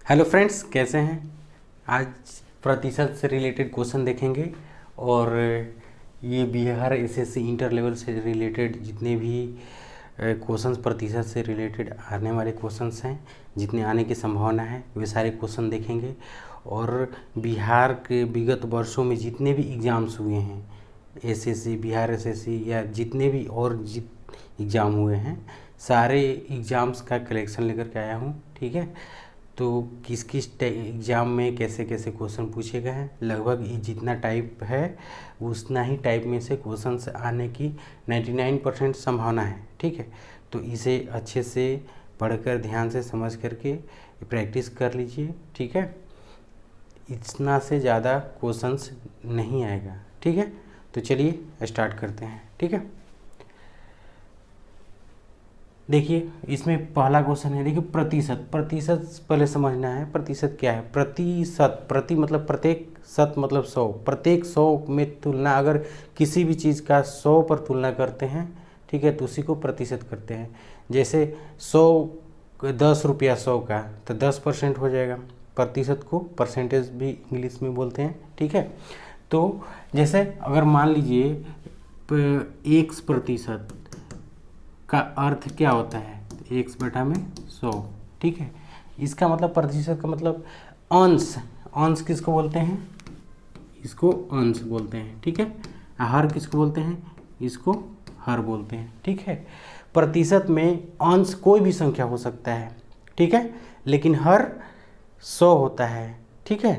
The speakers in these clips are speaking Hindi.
हेलो फ्रेंड्स, कैसे हैं। आज प्रतिशत से रिलेटेड क्वेश्चन देखेंगे और ये बिहार एसएससी इंटर लेवल से रिलेटेड जितने भी क्वेश्चंस प्रतिशत से रिलेटेड आने वाले क्वेश्चंस हैं, जितने आने की संभावना है वे सारे क्वेश्चन देखेंगे। और बिहार के विगत वर्षों में जितने भी एग्ज़ाम्स हुए हैं, एसएससी, बिहार एसएससी या जितने भी और एग्ज़ाम हुए हैं, सारे एग्ज़ाम्स का कलेक्शन लेकर के आया हूँ। ठीक है, तो किस किस एग्ज़ाम में कैसे कैसे क्वेश्चन पूछे गए हैं, लगभग जितना टाइप है उतना ही टाइप में से क्वेश्चन आने की 99% संभावना है। ठीक है, तो इसे अच्छे से पढ़कर ध्यान से समझ करके प्रैक्टिस कर लीजिए। ठीक है, इतना से ज़्यादा क्वेश्चंस नहीं आएगा। ठीक है, तो चलिए स्टार्ट करते हैं। ठीक है, देखिए इसमें पहला क्वेश्चन है। देखिए प्रतिशत पहले समझना है। प्रतिशत क्या है? प्रतिशत, प्रति मतलब प्रत्येक, शत मतलब 100। प्रत्येक 100 में तुलना, अगर किसी भी चीज़ का 100 पर तुलना करते हैं, ठीक है, तो उसी को प्रतिशत करते हैं। जैसे 100, 10 रुपया 100 का, तो 10% हो जाएगा। प्रतिशत को परसेंटेज भी इंग्लिश में बोलते हैं। ठीक है, तो जैसे अगर मान लीजिए 1% का अर्थ क्या होता है? 1/100। ठीक है, इसका मतलब प्रतिशत का मतलब अंश। अंश किसको बोलते हैं? इसको अंश बोलते हैं। ठीक है, हर किसको बोलते हैं? इसको हर बोलते हैं। ठीक है, प्रतिशत में अंश कोई भी संख्या हो सकता है। ठीक है, लेकिन हर 100 होता है। ठीक है,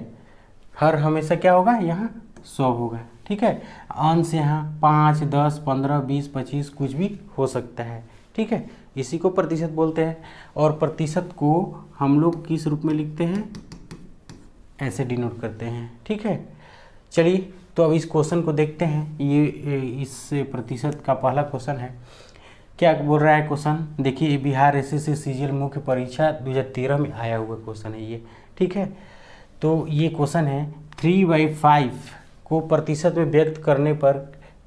हर हमेशा क्या होगा? यहाँ 100 होगा। ठीक है, अंश यहाँ 5, 10, 15, 20, 25 कुछ भी हो सकता है। ठीक है, इसी को प्रतिशत बोलते हैं। और प्रतिशत को हम लोग किस रूप में लिखते हैं? ऐसे डिनोट करते हैं। ठीक है, चलिए तो अब इस क्वेश्चन को देखते हैं। ये इस प्रतिशत का पहला क्वेश्चन है। क्या बोल रहा है क्वेश्चन? देखिए, बिहार एसएससी सीजीएल मुख्य परीक्षा 2013 में आया हुआ क्वेश्चन है ये। ठीक है, तो ये क्वेश्चन है 3/5 को प्रतिशत में व्यक्त करने पर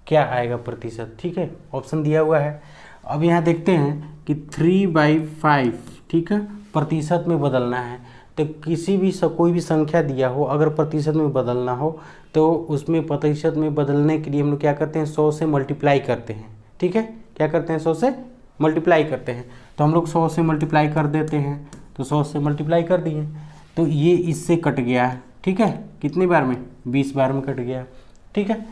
क्या आएगा प्रतिशत। ठीक है, ऑप्शन दिया हुआ है। अब यहाँ देखते हैं कि 3/5, ठीक है, प्रतिशत में बदलना है। तो किसी भी कोई भी संख्या दिया हो, अगर प्रतिशत में बदलना हो तो उसमें प्रतिशत में बदलने के लिए हम लोग क्या करते हैं? 100 से मल्टीप्लाई करते हैं। ठीक है, क्या करते हैं? 100 से मल्टीप्लाई करते हैं। तो हम लोग 100 से मल्टीप्लाई कर देते हैं, तो 100 से मल्टीप्लाई कर दिए, तो ये इससे कट गया। ठीक है, कितनी बार में? 20 बार में कट गया। ठीक है,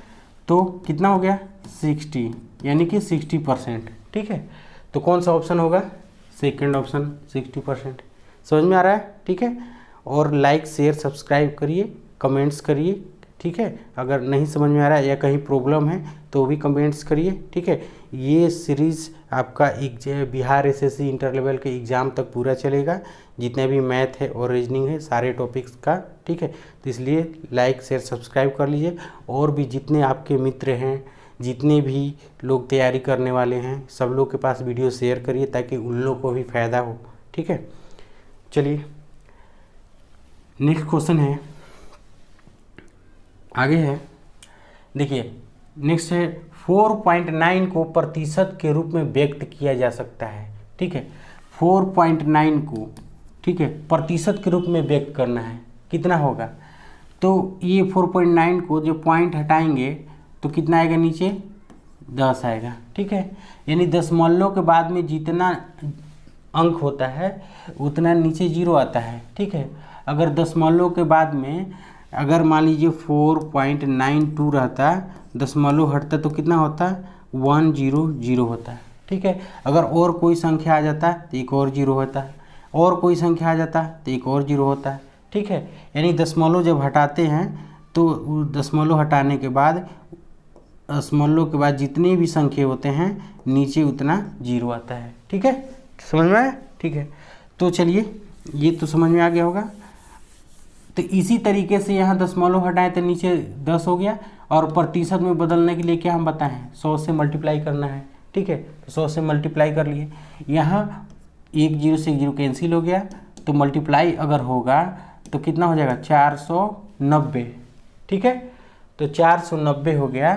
तो कितना हो गया? 60, यानी कि 60%। ठीक है, तो कौन सा ऑप्शन होगा? Second option, 60%। समझ में आ रहा है? ठीक है, और लाइक, शेयर, सब्सक्राइब करिए, कमेंट्स करिए। ठीक है, अगर नहीं समझ में आ रहा है या कहीं प्रॉब्लम है तो भी कमेंट्स करिए। ठीक है, ये सीरीज़ आपका बिहार एसएससी इंटर लेवल के एग्ज़ाम तक पूरा चलेगा, जितने भी मैथ है और रीजनिंग है, सारे टॉपिक्स का। ठीक है, तो इसलिए लाइक, शेयर, सब्सक्राइब कर लीजिए। और भी जितने आपके मित्र हैं, जितने भी लोग तैयारी करने वाले हैं, सब लोग के पास वीडियो शेयर करिए ताकि उन लोग को भी फ़ायदा हो। ठीक है, चलिए नेक्स्ट क्वेश्चन है, आगे है। देखिए नेक्स्ट है 4.9 को प्रतिशत के रूप में व्यक्त किया जा सकता है। ठीक है, 4.9 को, ठीक है, प्रतिशत के रूप में व्यक्त करना है, कितना होगा? तो ये 4.9 को जो पॉइंट हटाएंगे तो कितना आएगा? नीचे 10 आएगा। ठीक है, यानी दशमलव के बाद में जितना अंक होता है उतना नीचे 0 आता है। ठीक है, अगर दशमलव के बाद में अगर मान लीजिए 4.92 रहता, दशमलव हटता तो कितना होता? 100 होता है। ठीक है, अगर और कोई संख्या आ जाता तो एक और 0 होता है, और कोई संख्या आ जाता तो एक और 0 होता है। ठीक है, यानी दशमलव जब हटाते हैं तो दशमलव हटाने के बाद, दशमलव के बाद जितनी भी संख्या होते हैं नीचे उतना 0 आता है। ठीक है, समझ में आया? ठीक है, तो चलिए ये तो समझ में आ गया होगा। तो इसी तरीके से यहाँ दशमलव हटाएं तो नीचे 10 हो गया, और प्रतिशत में बदलने के लिए क्या हम बताएं? 100 से मल्टीप्लाई करना है। ठीक है, तो 100 से मल्टीप्लाई कर लिए। यहाँ 1 0 से 1 0 कैंसिल हो गया, तो मल्टीप्लाई अगर होगा तो कितना हो जाएगा? 490। ठीक है, तो 490 हो गया।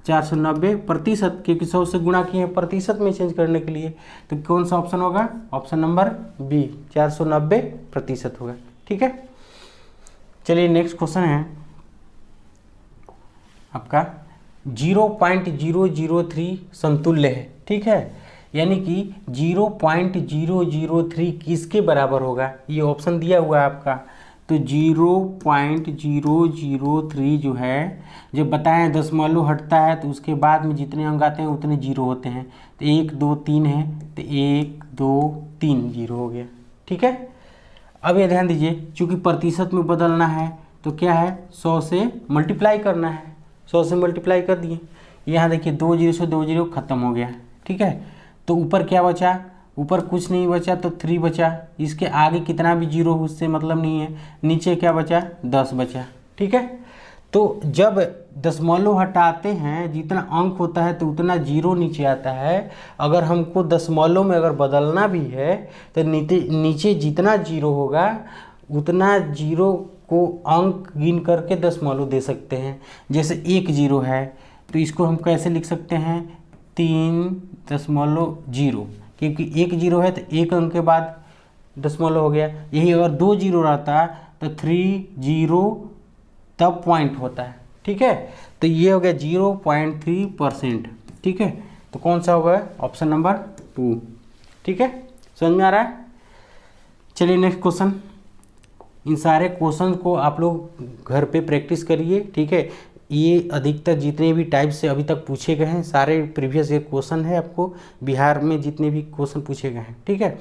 490 प्रतिशत, क्योंकि 100 से गुणा किए हैं प्रतिशत में चेंज करने के लिए, तो कौन सा ऑप्शन होगा? ऑप्शन नंबर बी, 490 प्रतिशत होगा। ठीक है। चलिए नेक्स्ट क्वेश्चन है आपका 0.003 समतुल्य है, ठीक है, यानी कि 0.003 किसके बराबर होगा, ये ऑप्शन दिया हुआ है आपका। तो 0.003 जो है, जब बताएं दशमलव हटता है तो उसके बाद में जितने अंक आते हैं उतने जीरो होते हैं। तो 1 2 3 है, तो 1 2 3 जीरो हो गया, ठीक है। अब ये ध्यान दीजिए, चूंकि प्रतिशत में बदलना है तो क्या है, 100 से मल्टीप्लाई करना है, 100 से मल्टीप्लाई कर दिए। यहाँ देखिए 2 जीरो से 2 जीरो खत्म हो गया, ठीक है। तो ऊपर क्या बचा, ऊपर कुछ नहीं बचा तो 3 बचा, इसके आगे कितना भी जीरो उससे मतलब नहीं है। नीचे क्या बचा, 10 बचा, ठीक है। तो जब दशमलव हटाते हैं जितना अंक होता है तो उतना जीरो नीचे आता है। अगर हमको दशमलव में अगर बदलना भी है तो नीचे जितना जीरो होगा उतना जीरो को अंक गिन करके दशमलव दे सकते हैं। जैसे 1 जीरो है तो इसको हम कैसे लिख सकते हैं, 3.0, क्योंकि 1 जीरो है तो 1 अंक के बाद दशमलव हो गया। यही अगर 2 जीरो रहता तो 3 जीरो तब पॉइंट होता है, ठीक है। तो ये हो गया 0.3%, ठीक है। तो कौन सा होगा, ऑप्शन नंबर 2, ठीक है। समझ में आ रहा है। चलिए नेक्स्ट क्वेश्चन। इन सारे क्वेश्चन को आप लोग घर पे प्रैक्टिस करिए, ठीक है। ये अधिकतर जितने भी टाइप से अभी तक पूछे गए हैं सारे प्रीवियस ईयर क्वेश्चन है, आपको बिहार में जितने भी क्वेश्चन पूछे गए हैं, ठीक है।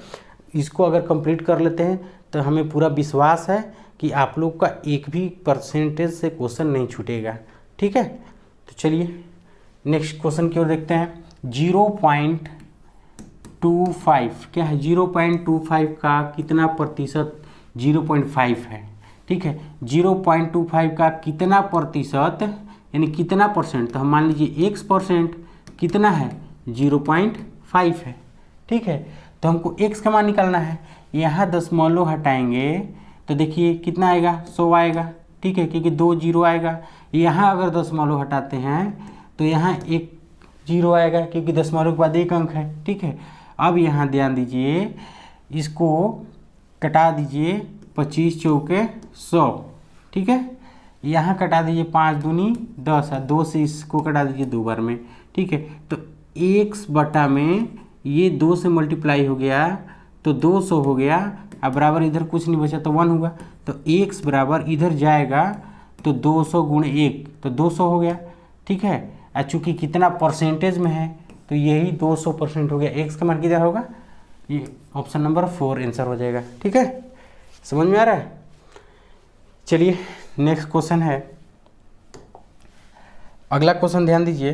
इसको अगर कंप्लीट कर लेते हैं तो हमें पूरा विश्वास है कि आप लोग का एक भी परसेंटेज से क्वेश्चन नहीं छूटेगा, ठीक है। तो चलिए नेक्स्ट क्वेश्चन की ओर देखते हैं। 0.25 क्या है, 0.25 का कितना प्रतिशत 0.5 है, ठीक है। 0.25 का कितना प्रतिशत यानी कितना परसेंट, तो हम मान लीजिए x% कितना है, 0.5 है, ठीक है। तो हमको x का मान निकालना है। यहाँ दशमलव हटाएंगे तो देखिए कितना आएगा, 100 आएगा, ठीक है, क्योंकि 2 जीरो आएगा। यहाँ अगर दशमलव हटाते हैं तो यहाँ 1 जीरो आएगा, क्योंकि दशमलव के बाद 1 अंक है, ठीक है। अब यहाँ ध्यान दीजिए, इसको कटा दीजिए, 25 चौके 100, ठीक है। यहाँ कटा दीजिए 5 दूनी 10 है, 2 से इसको कटा दीजिए 2 बार में, ठीक है। तो x बटा में ये 2 से मल्टीप्लाई हो गया तो 200 हो गया। अब बराबर इधर कुछ नहीं बचा तो 1 होगा, तो x बराबर इधर जाएगा तो 200 गुणे 1 तो 200 हो गया, ठीक है। और चूँकि कितना परसेंटेज में है तो यही 200% हो गया। x का मान किधर होगा, ये ऑप्शन नंबर 4 आंसर हो जाएगा, ठीक है। समझ में आ रहा है। चलिए नेक्स्ट क्वेश्चन है, अगला क्वेश्चन ध्यान दीजिए।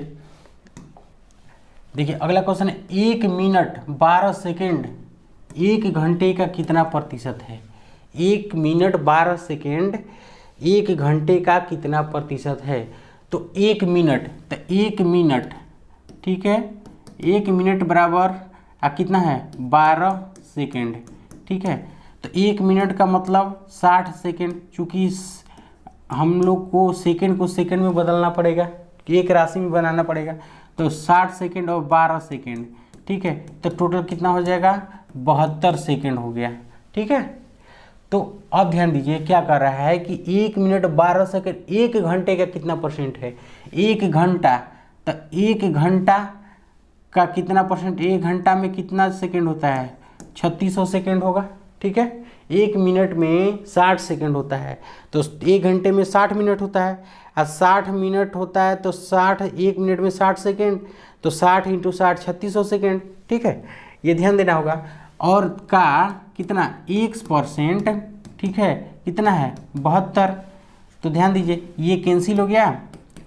देखिए अगला क्वेश्चन है 1 मिनट 12 सेकेंड 1 घंटे का कितना प्रतिशत है। 1 मिनट 12 सेकेंड 1 घंटे का कितना प्रतिशत है। तो 1 मिनट, तो 1 मिनट, ठीक है, 1 मिनट बराबर कितना है, 12 सेकेंड, ठीक है। तो 1 मिनट का मतलब 60 सेकेंड, चूँकि हम लोग को सेकेंड में बदलना पड़ेगा, एक राशि में बनाना पड़ेगा। तो 60 सेकेंड और 12 सेकेंड, ठीक है। तो टोटल कितना हो जाएगा, 72 सेकेंड हो गया, ठीक है। तो अब ध्यान दीजिए क्या कर रहा है कि 1 मिनट 12 सेकेंड 1 घंटे का कितना परसेंट है, 1 घंटा। तो 1 घंटा का कितना परसेंट, 1 घंटा में कितना सेकेंड होता है, 3600 सेकेंड होगा, ठीक है। 1 मिनट में 60 सेकेंड होता है तो 1 घंटे में 60 मिनट होता है, और 60 मिनट होता है तो 60 1 मिनट में 60 सेकेंड, तो 60 × 60 3600 सेकेंड, ठीक है। ये ध्यान देना होगा। और का कितना, 1%, ठीक है, कितना है 72। तो ध्यान दीजिए ये कैंसिल हो गया,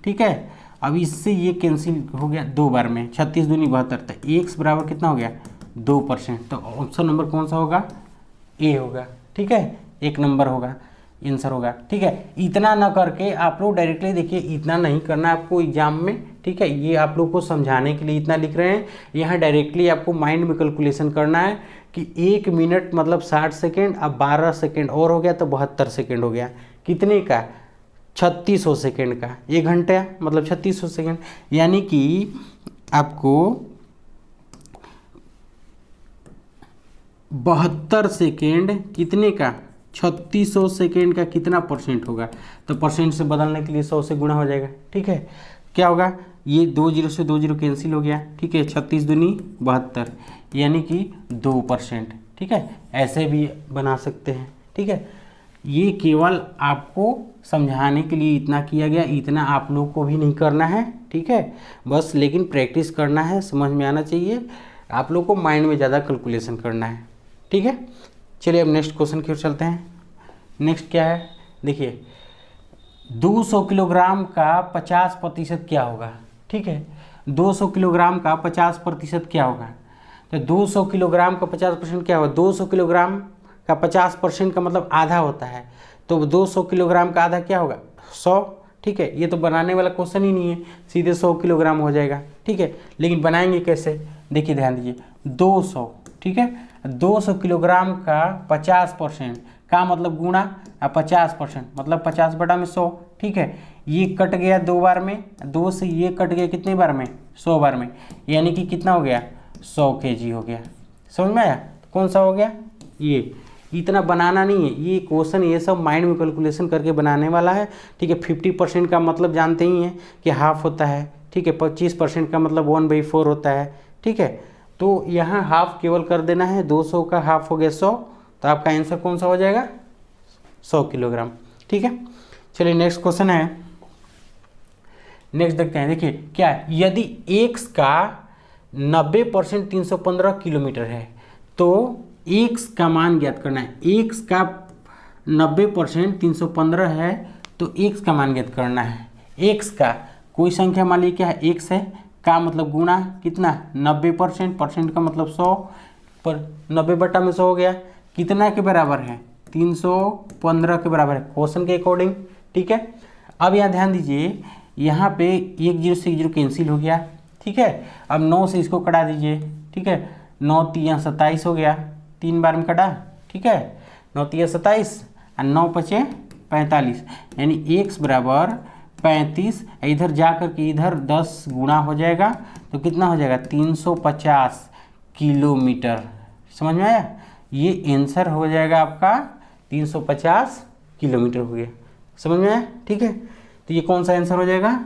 ठीक है। अब इससे ये कैंसिल हो गया 2 बार में, 36 दूनी 72, तो x बराबर कितना हो गया, 2%। तो ऑप्शन नंबर कौन सा होगा, ए होगा, ठीक है, 1 नंबर होगा, आंसर होगा, ठीक है। इतना ना करके आप लोग डायरेक्टली देखिए, इतना नहीं करना आपको एग्जाम में, ठीक है। ये आप लोग को समझाने के लिए इतना लिख रहे हैं। यहाँ डायरेक्टली आपको माइंड में कैलकुलेशन करना है कि 1 मिनट मतलब 60 सेकेंड, अब 12 सेकेंड और हो गया तो 72 सेकेंड हो गया, कितने का, 3600 सेकेंड का। 1 घंटा मतलब 3600 सेकेंड, यानी कि आपको 72 सेकेंड कितने का, 3600 सेकेंड का कितना परसेंट होगा, तो परसेंट से बदलने के लिए 100 से गुणा हो जाएगा। ठीक है, क्या होगा, ये 2 जीरो से 2 जीरो कैंसिल हो गया। ठीक है, 36 दूनी 72 यानी कि 2%। ठीक है, ऐसे भी बना सकते हैं। ठीक है, ये केवल आपको समझाने के लिए इतना किया गया, इतना आप लोग को भी नहीं करना है। ठीक है, बस लेकिन प्रैक्टिस करना है, समझ में आना चाहिए, आप लोग को माइंड में ज़्यादा कैलकुलेशन करना है। ठीक है, चलिए अब नेक्स्ट क्वेश्चन की ओर चलते हैं। नेक्स्ट क्या है, देखिए 200 किलोग्राम का 50% क्या होगा। ठीक है, 200 किलोग्राम का 50% क्या होगा, तो 200 किलोग्राम का 50% क्या होगा, 200 किलोग्राम का 50% का मतलब आधा होता है, तो 200 किलोग्राम का आधा क्या होगा, 100। ठीक है, ये तो बनाने वाला क्वेश्चन ही नहीं है, सीधे 100 किलोग्राम हो जाएगा। ठीक है, लेकिन बनाएंगे कैसे, देखिए ध्यान दीजिए 200। ठीक है, 200 किलोग्राम का 50% का मतलब गुणा 50% मतलब 50/100। ठीक है, ये कट गया 2 बार में, 2 से ये कट गया कितने बार में, 100 बार में, यानी कि कितना हो गया, 100 kg हो गया। समझ में आया, कौन सा हो गया, ये इतना बनाना नहीं है, ये क्वेश्चन ये सब माइंड में कैलकुलेशन करके बनाने वाला है। ठीक है, 50% का मतलब जानते ही हैं कि हाफ होता है। ठीक है, 25% का मतलब 1/4 होता है। ठीक है, तो यहाँ हाफ केवल कर देना है, 200 का हाफ हो गया 100, तो आपका आंसर कौन सा हो जाएगा, 100 किलोग्राम। ठीक है, चलिए नेक्स्ट क्वेश्चन है, नेक्स्ट देखते हैं। देखिए क्या है, यदि x का 90% 315 किलोमीटर है तो x का मान ज्ञात करना है। x का 90% 315 है तो x का मान ज्ञात करना है। x का कोई संख्या मान लीजिए क्या है, x है, का मतलब गुणा कितना 90%, परसेंट का मतलब 100 पर 90/100 हो गया, कितना के बराबर है, 315 के बराबर है क्वेश्चन के अकॉर्डिंग। ठीक है, अब यहाँ ध्यान दीजिए, यहाँ पे 1 0 से 1 0 कैंसिल हो गया। ठीक है, अब 9 से इसको कटा दीजिए। ठीक है, 9 3 27 हो गया, 3 बार में कटा। ठीक है, 9 3 27 और 9 5 45 यानी x बराबर 35, इधर जा कर के इधर 10 गुणा हो जाएगा तो कितना हो जाएगा, 350 किलोमीटर। समझ में आया, ये आंसर हो जाएगा आपका 350 किलोमीटर हो गया। समझ में आया, ठीक है, तो ये कौन सा आंसर हो जाएगा,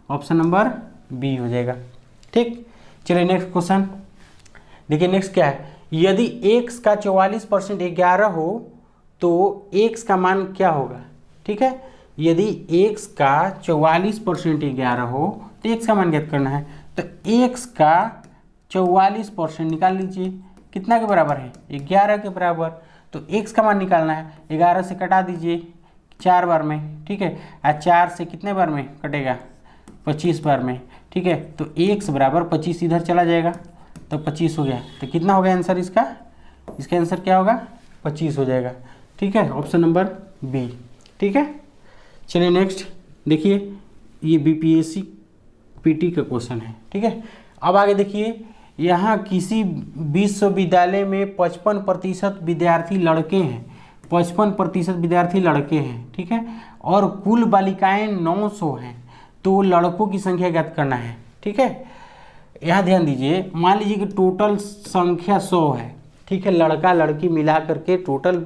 ऑप्शन नंबर बी हो जाएगा। ठीक, चलिए नेक्स्ट क्वेश्चन देखिए। नेक्स्ट क्या है, यदि x का 44% 11 हो तो x का मान क्या होगा। ठीक है, यदि x का 44% 11 हो तो x का मान ज्ञात करना है। तो x का 44% निकाल लीजिए, कितना के बराबर है, 11 के बराबर। तो x का मान निकालना है, 11 से कटा दीजिए 4 बार में। ठीक है, और 4 से कितने बार में कटेगा, 25 बार में। ठीक है, तो x बराबर 25 इधर चला जाएगा तो 25 हो गया, तो कितना हो गया आंसर इसका, इसका आंसर क्या होगा, 25 हो जाएगा। ठीक है, ऑप्शन नंबर बी। ठीक है, चलिए नेक्स्ट देखिए, ये बीपीएससी पीटी का क्वेश्चन है। ठीक है, अब आगे देखिए, यहाँ किसी विश्वविद्यालय में 55% विद्यार्थी लड़के हैं, 55% विद्यार्थी लड़के हैं। ठीक है, और कुल बालिकाएं 900 हैं, तो लड़कों की संख्या ज्ञात करना है। ठीक है, यहाँ ध्यान दीजिए, मान लीजिए कि टोटल संख्या 100 है। ठीक है, लड़का लड़की मिला करके टोटल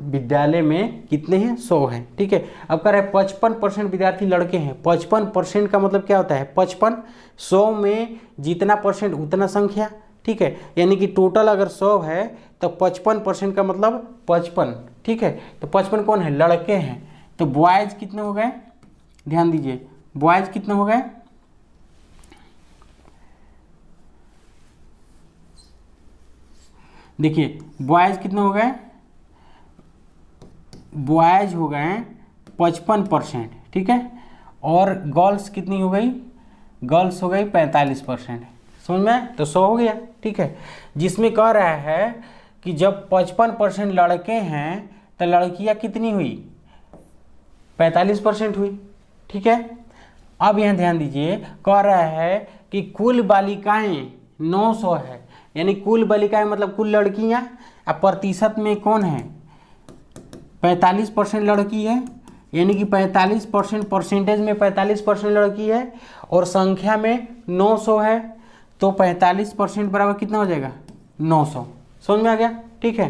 विद्यालय में कितने हैं, 100 हैं। ठीक है, अब कह रहे हैं 55% विद्यार्थी लड़के हैं। 55% का मतलब क्या होता है, 55, 100 में जितना परसेंट उतना संख्या। ठीक है, यानी कि टोटल अगर 100 है तो 55% का मतलब 55। ठीक है, तो 55 कौन है, लड़के हैं, तो बॉयज कितने हो गए, ध्यान दीजिए, बॉयज कितने हो गए, देखिए बॉयज कितने हो गए, बॉयज हो गए 55%। ठीक है, और गर्ल्स कितनी हो गई, गर्ल्स हो गई 45%। समझ में, तो 100 हो गया। ठीक है, जिसमें कह रहा है कि जब 55% लड़के हैं तो लड़कियां कितनी हुई, 45% हुई। ठीक है, अब यहाँ ध्यान दीजिए, कह रहा है कि कुल बालिकाएं 900 है, यानी कुल बालिकाएं मतलब कुल लड़कियां, अब प्रतिशत में कौन है, 45% लड़की है, यानी कि 45% परसेंटेज में 45% लड़की है, और संख्या में 900 है, तो 45% बराबर कितना हो जाएगा, 900। समझ में आ गया। ठीक है,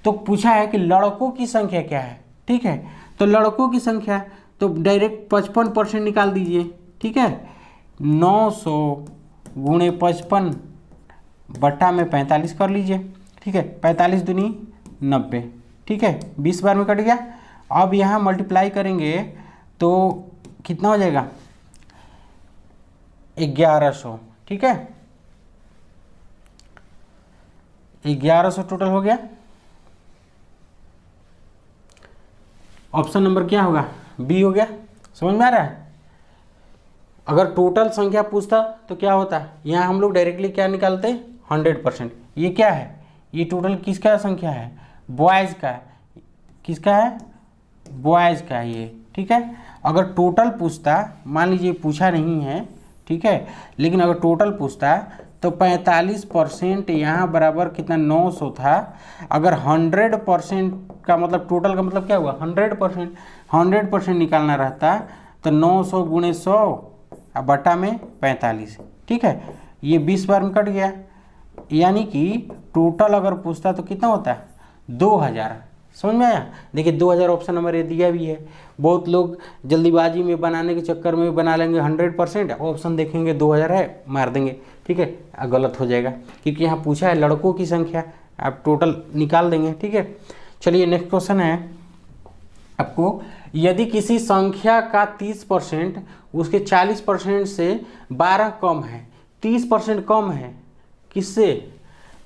तो पूछा है कि लड़कों की संख्या क्या है, ठीक है। तो लड़कों की संख्या तो डायरेक्ट 55% निकाल दीजिए, ठीक है। 900 गुणे 55 बट्टा में 45 कर लीजिए, ठीक है। 45 दूनी 90, ठीक है, 20 बार में कट गया। अब यहाँ मल्टीप्लाई करेंगे तो कितना हो जाएगा 1100, ठीक है। 1100 टोटल हो गया। ऑप्शन नंबर क्या होगा, बी हो गया। समझ में आ रहा है। अगर टोटल संख्या पूछता तो क्या होता, यहाँ हम लोग डायरेक्टली क्या निकालते 100%। ये क्या है, ये टोटल किसका संख्या है, बॉयज़ का। किसका है, बॉयज़ का ये, ठीक है। अगर टोटल पूछता, मान लीजिए पूछा नहीं है, ठीक है, लेकिन अगर टोटल पूछता तो 45% यहाँ बराबर कितना 900 था। अगर 100% का मतलब टोटल का मतलब क्या हुआ 100% निकालना रहता तो 900 गुणे 100 बटा में 45, ठीक है। ये 20 बार में कट गया, यानी कि टोटल अगर पूछता तो कितना होता है 2000। समझ में आया। देखिए 2000 ऑप्शन नंबर ये दिया भी है। बहुत लोग जल्दीबाजी में बनाने के चक्कर में बना लेंगे 100%, ऑप्शन देखेंगे 2000 है मार देंगे, ठीक है, गलत हो जाएगा क्योंकि यहाँ पूछा है लड़कों की संख्या, आप टोटल निकाल देंगे, ठीक है। चलिए नेक्स्ट क्वेश्चन है आपको, यदि किसी संख्या का 30% उसके 40% से 12 कम है, 30% कम है किससे,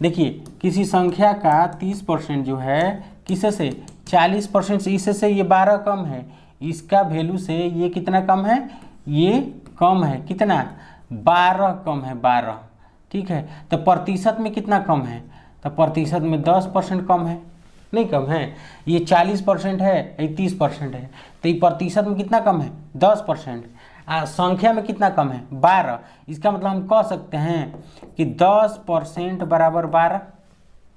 देखिए किसी संख्या का 30% जो है किससे से 40% से, इससे ये 12 कम है, इसका वैल्यू से ये कितना कम है, ये कम है कितना 12 कम है 12, ठीक है। तो प्रतिशत में कितना कम है, तो प्रतिशत में 10% कम है, नहीं कम है। ये 40% है, ये 30% है, तो ये प्रतिशत में कितना कम है 10%। संख्या में कितना कम है 12, इसका मतलब हम कह सकते हैं कि 10% बराबर 12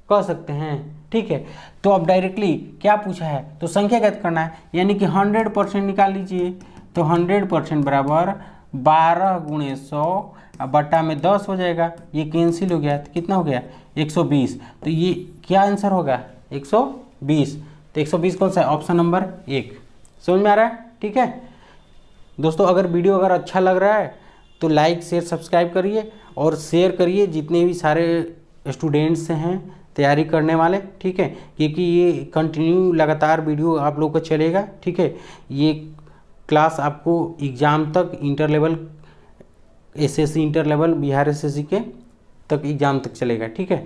कह सकते हैं, ठीक है। तो अब डायरेक्टली क्या पूछा है तो संख्या ज्ञात करना है, यानी कि 100% निकाल लीजिए। तो 100% बराबर 12 गुणे 100 बट्टा में 10 हो जाएगा, ये कैंसिल हो गया तो कितना हो गया 120। तो ये क्या आंसर होगा 120। तो 120 कौन सा है, ऑप्शन नंबर 1। समझ में आ रहा है, ठीक है दोस्तों। अगर वीडियो अगर अच्छा लग रहा है तो लाइक शेयर सब्सक्राइब करिए और शेयर करिए जितने भी सारे स्टूडेंट्स हैं तैयारी करने वाले, ठीक है, क्योंकि ये कंटिन्यू लगातार वीडियो आप लोग का चलेगा, ठीक है। ये क्लास आपको एग्ज़ाम तक inter level SSC inter level Bihar SSC के तक एग्ज़ाम तक चलेगा, ठीक है।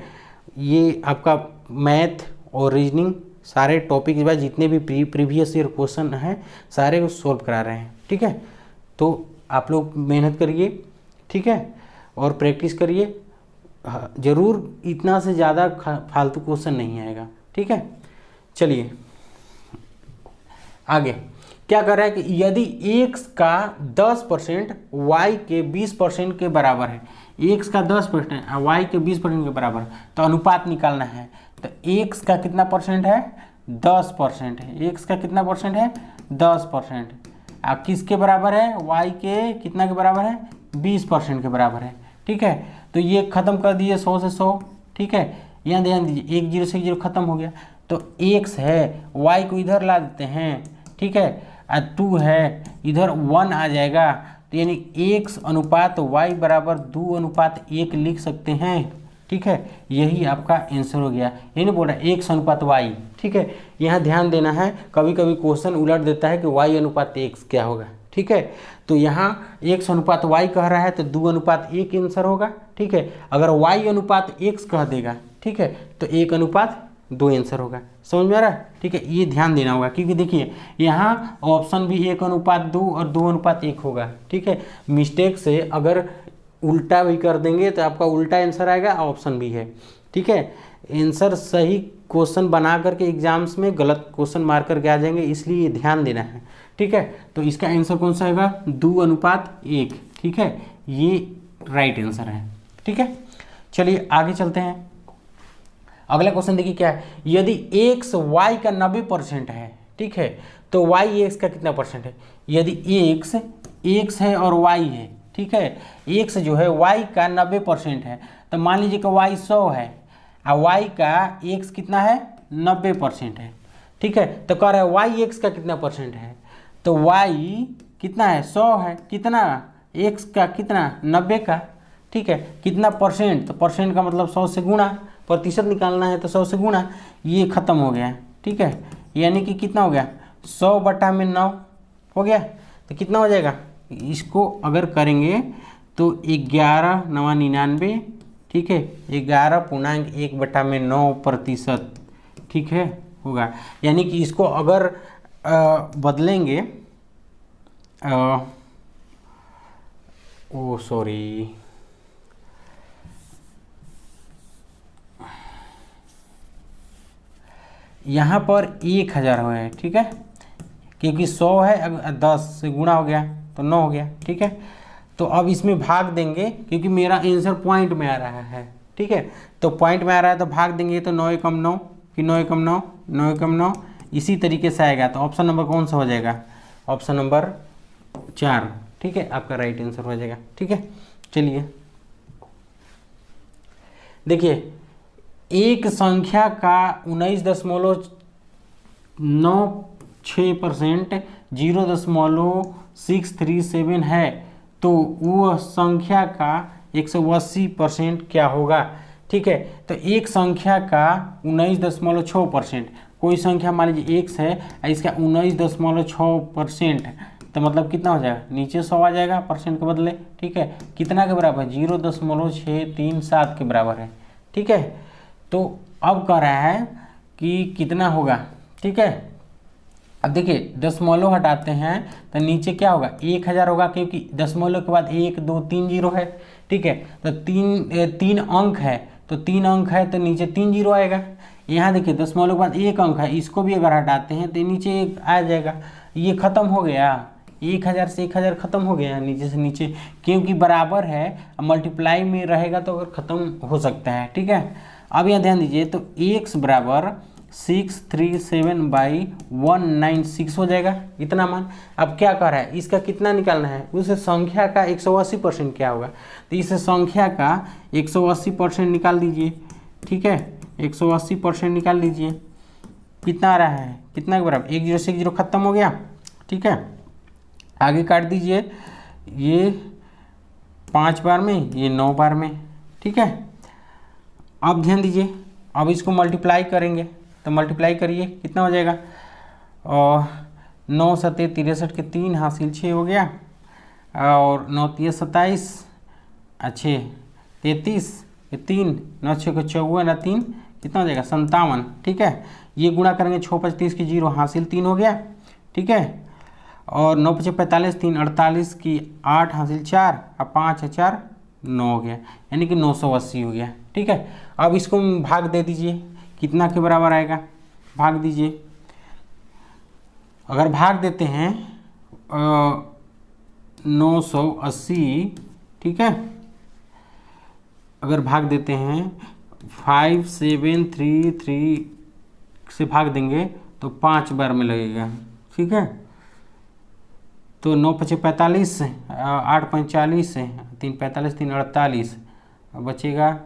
ये आपका मैथ और रीजनिंग सारे टॉपिक वाइज जितने भी प्रीवियस ईयर क्वेश्चन हैं सारे को सॉल्व करा रहे हैं, ठीक है। तो आप लोग मेहनत करिए, ठीक है, और प्रैक्टिस करिए ज़रूर, इतना से ज़्यादा फालतू क्वेश्चन नहीं आएगा, ठीक है। चलिए आगे क्या कर रहा है कि यदि x का 10% y के 20% के बराबर है, x का 10% y के 20% के बराबर है, तो अनुपात निकालना है। तो x का कितना परसेंट है 10% है, x का कितना परसेंट है 10%। अब किसके बराबर है, y के कितना के बराबर है 20% के बराबर है, ठीक है। तो ये ख़त्म कर दीजिए 100 से 100, ठीक है। यहाँ ध्यान दीजिए 1 0 से 0 खत्म हो गया। तो x है, y को इधर ला देते हैं, ठीक है, और 2 है, इधर 1 आ जाएगा। तो यानी x अनुपात y बराबर 2 अनुपात 1 लिख सकते हैं, ठीक है। यही आपका आंसर हो गया, ये नहीं बोल रहा x अनुपात y, ठीक है। यहाँ ध्यान देना है, कभी कभी क्वेश्चन उलट देता है कि y अनुपात x क्या होगा, ठीक है। तो यहाँ x अनुपात y कह रहा है तो 2 अनुपात 1 आंसर होगा, ठीक है। अगर y अनुपात x कह देगा, ठीक है, तो 1 अनुपात 2 आंसर होगा। समझ में आ रहा है, ठीक है। ये ध्यान देना होगा क्योंकि देखिए यहाँ ऑप्शन भी 1 अनुपात 2 और 2 अनुपात 1 होगा, ठीक है। मिस्टेक से अगर उल्टा भी कर देंगे तो आपका उल्टा आंसर आएगा, ऑप्शन भी है, ठीक है। आंसर सही क्वेश्चन बना करके एग्जाम्स में गलत क्वेश्चन मार करके आ जाएंगे, इसलिए ध्यान देना है, ठीक है। तो इसका आंसर कौन सा होगा 2 अनुपात 1, ठीक है, ये राइट आंसर है, ठीक है। चलिए आगे चलते हैं। अगला क्वेश्चन देखिए क्या है, यदि x y का 90% है, ठीक है, तो y x का कितना परसेंट है। यदि x है और y है, ठीक है, x जो है y का 90% है, तो मान लीजिए कि y 100 है और y का x कितना है 90% है। ठीक है, तो कह रहा है वाई एक्स का कितना परसेंट है, तो वाई कितना है 100 है, कितना एक्स का कितना 90 का। ठीक है, कितना परसेंट, तो परसेंट का मतलब 100 से गुणा, प्रतिशत निकालना है तो 100 से गुणा, ये खत्म हो गया। ठीक है, यानी कि कितना हो गया 100/9 हो गया, तो कितना हो जाएगा, इसको अगर करेंगे तो 11×9=99। ठीक है, 11.1/9%। ठीक है होगा, यानी कि इसको अगर बदलेंगे, ओ सॉरी, यहाँ पर 1000 हुआ है। ठीक है, क्योंकि 100 है, अगर 10 से गुणा हो गया तो 9 हो गया। ठीक है, तो अब इसमें भाग देंगे, क्योंकि मेरा आंसर पॉइंट में आ रहा है। ठीक है, तो पॉइंट में आ रहा है तो भाग देंगे, तो 9 एकम 9, फिर 9 एकम 9, 9 एकम 9, इसी तरीके से आएगा। तो ऑप्शन नंबर कौन सा हो जाएगा, ऑप्शन नंबर 4। ठीक है, आपका राइट आंसर हो जाएगा। ठीक है, चलिए देखिए, एक संख्या का 19.96% 0.637 है, तो वह संख्या का 180% क्या होगा। ठीक है, तो एक संख्या का 19.6%, कोई संख्या मान लीजिए x है, इसका 19.6%, तो मतलब कितना हो जाएगा, नीचे 100 आ जाएगा परसेंट के बदले। ठीक है, कितना के बराबर है, 0.637 के बराबर है। ठीक है, तो अब कह रहा है कि कितना होगा। ठीक है, अब देखिए दशमलव हटाते हैं तो नीचे क्या होगा, 1000 होगा, क्योंकि दशमलव के बाद 1 2 3 जीरो है। ठीक है, तो तीन अंक है, तो 3 अंक है तो नीचे 3 जीरो आएगा। यहाँ देखिए दशमलव के बाद 1 अंक है, इसको भी अगर हटाते हैं तो नीचे 1 आ जाएगा। ये खत्म हो गया, 1000 से 1000 खत्म हो गया नीचे से नीचे, क्योंकि बराबर है, मल्टीप्लाई में रहेगा तो अगर खत्म हो सकता है। ठीक है, अब यहाँ ध्यान दीजिए, तो x बराबर 637/196 हो जाएगा, इतना मान। अब क्या कर रहा है, इसका कितना निकालना है, उस संख्या का 180% क्या होगा, तो इस संख्या का 180% निकाल दीजिए। ठीक है, 180% निकाल दीजिए, कितना आ रहा है, कितना के बराबर, 1 0 से 1 0 खत्म हो गया। ठीक है, आगे काट दीजिए, ये 5 बार में, ये 9 बार में। ठीक है, अब ध्यान दीजिए, अब इसको मल्टीप्लाई करेंगे, तो मल्टीप्लाई करिए, कितना हो जाएगा, और 9 सते 63 के 3 हासिल 6 हो गया, और 9 3 27, अच्छे 33 ये 3, 9 6 को 54, 3 कितना हो जाएगा 57। ठीक है, ये गुणा करेंगे, 6 5 30 की 0 हासिल 3 हो गया। ठीक है, और 9 5 45, 3 48 की 8 हासिल 4, और 5 है 4 9 हो गया, यानी कि 980 हो गया। ठीक है, अब इसको भाग दे दीजिए, कितना के बराबर आएगा, भाग दीजिए। अगर भाग देते हैं 980, ठीक है, अगर भाग देते हैं 5733 से भाग देंगे तो 5 बार में लगेगा। ठीक है, तो 9 5 45, 8 5 40, 3 45, 3 48, बचेगा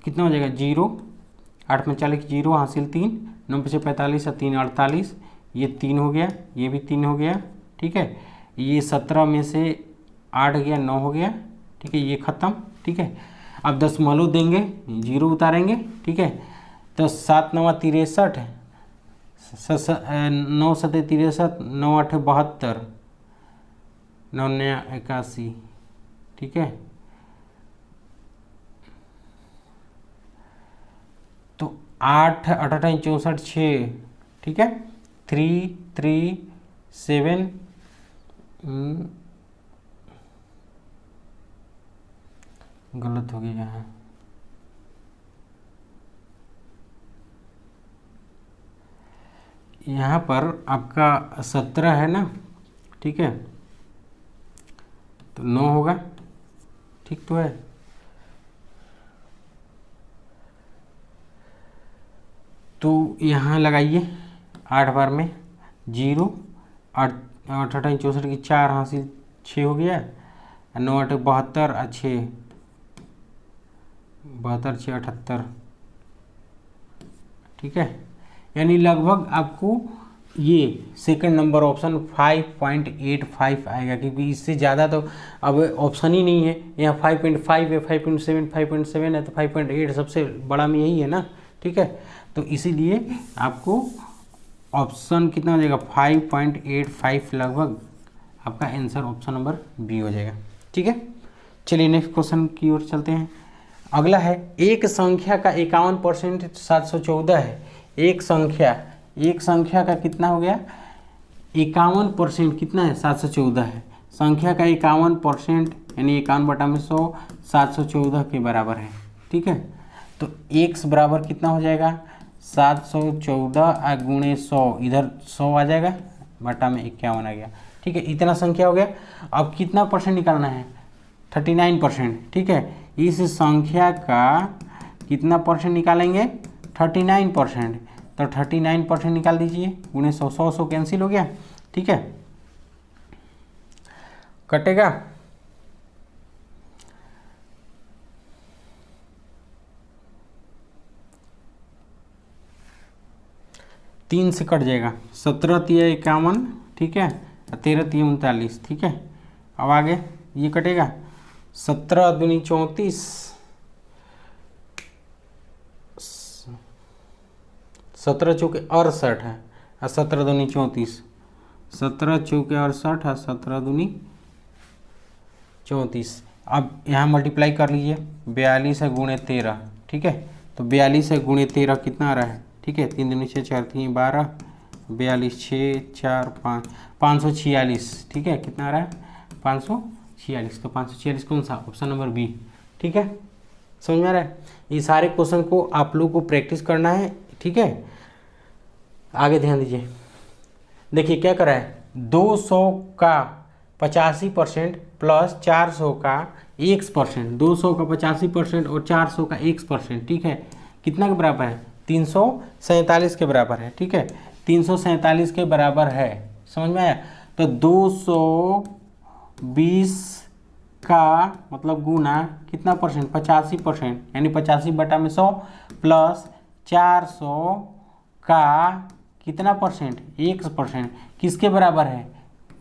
कितना हो जाएगा 0, 8 में 40 0 हासिल 3, 9 5 45 और 3 48, ये 3 हो गया, ये भी 3 हो गया। ठीक है, ये 17 में से 8 गया 9 हो गया। ठीक है, ये खत्म। ठीक है, अब दशमलव देंगे, 0 उतारेंगे। ठीक है, तो 7 9 63, 9 7 63, 9 8 72, 9 9 81। ठीक है, तो 8 8 8 64 6। ठीक है, 3 3 7, गलत हो गया यहाँ, यहाँ पर आपका 17 है ना। ठीक है, तो 9 होगा, ठीक तो है। तो यहाँ लगाइए 8 बार में 0, 8 8 8 64 की 4 हासिल 6 हो गया, 9 8 72, 6 72 6 78, ठीक है, यानी लगभग आपको ये सेकंड नंबर ऑप्शन 5.85 आएगा, क्योंकि इससे ज़्यादा तो अब ऑप्शन ही नहीं है। यहाँ 5.5 है, 5.7, 5.7 है, तो 5.8 सबसे बड़ा में यही है ना, ठीक है। तो इसीलिए आपको ऑप्शन कितना हो जाएगा, 5.85 लगभग आपका आंसर ऑप्शन नंबर बी हो जाएगा, ठीक है। चलिए नेक्स्ट क्वेश्चन की ओर चलते हैं। अगला है, एक संख्या का 51% 714 है। एक संख्या का कितना हो गया, 51% कितना है, 714 है। संख्या का 51% यानी 51/100 714 के बराबर है, ठीक है। तो x बराबर कितना हो जाएगा, 714 गुणे 100, इधर 100 आ जाएगा, बटा में 51 आ गया, ठीक है। इतना संख्या हो गया। अब कितना परसेंट निकालना है, 39%, ठीक है। इस संख्या का कितना परसेंट निकालेंगे, 39%। तो 39% निकाल दीजिए, गुणे 100, 100 कैंसिल हो गया, ठीक है, कटेगा। तीन से कट जाएगा, 17 तिया 51, ठीक है, 13 तिया 39, ठीक है। अब आगे ये कटेगा, 17 दूनी 34, 17 चौके 68 है, और 17 दूनी 34, 17 चौके 68 और 17 दूनी 34। अब यहाँ मल्टीप्लाई कर लीजिए, 42 गुणे 13, ठीक है। तो 42 गुणे 13 कितना आ रहा है, ठीक है, 3 दूनी 6, 4 3 12, 42 6 4 5, 546, ठीक है। कितना आ रहा है, 546। तो 546 कौन सा, ऑप्शन नंबर बी, ठीक है। समझ में आ रहा है। ये सारे क्वेश्चन को आप लोग को प्रैक्टिस करना है, ठीक है। आगे ध्यान दीजिए, देखिए क्या करा है, 200 का 85% प्लस 400 का x%, 200 का 85% और 400 का x%, ठीक है, कितना के बराबर है, 347 के बराबर है, ठीक है। 347 के बराबर है, समझ में आया। तो 220 का मतलब गुना कितना परसेंट, 85%, यानी 85/100 प्लस 400 का कितना परसेंट, 1%, किसके बराबर है,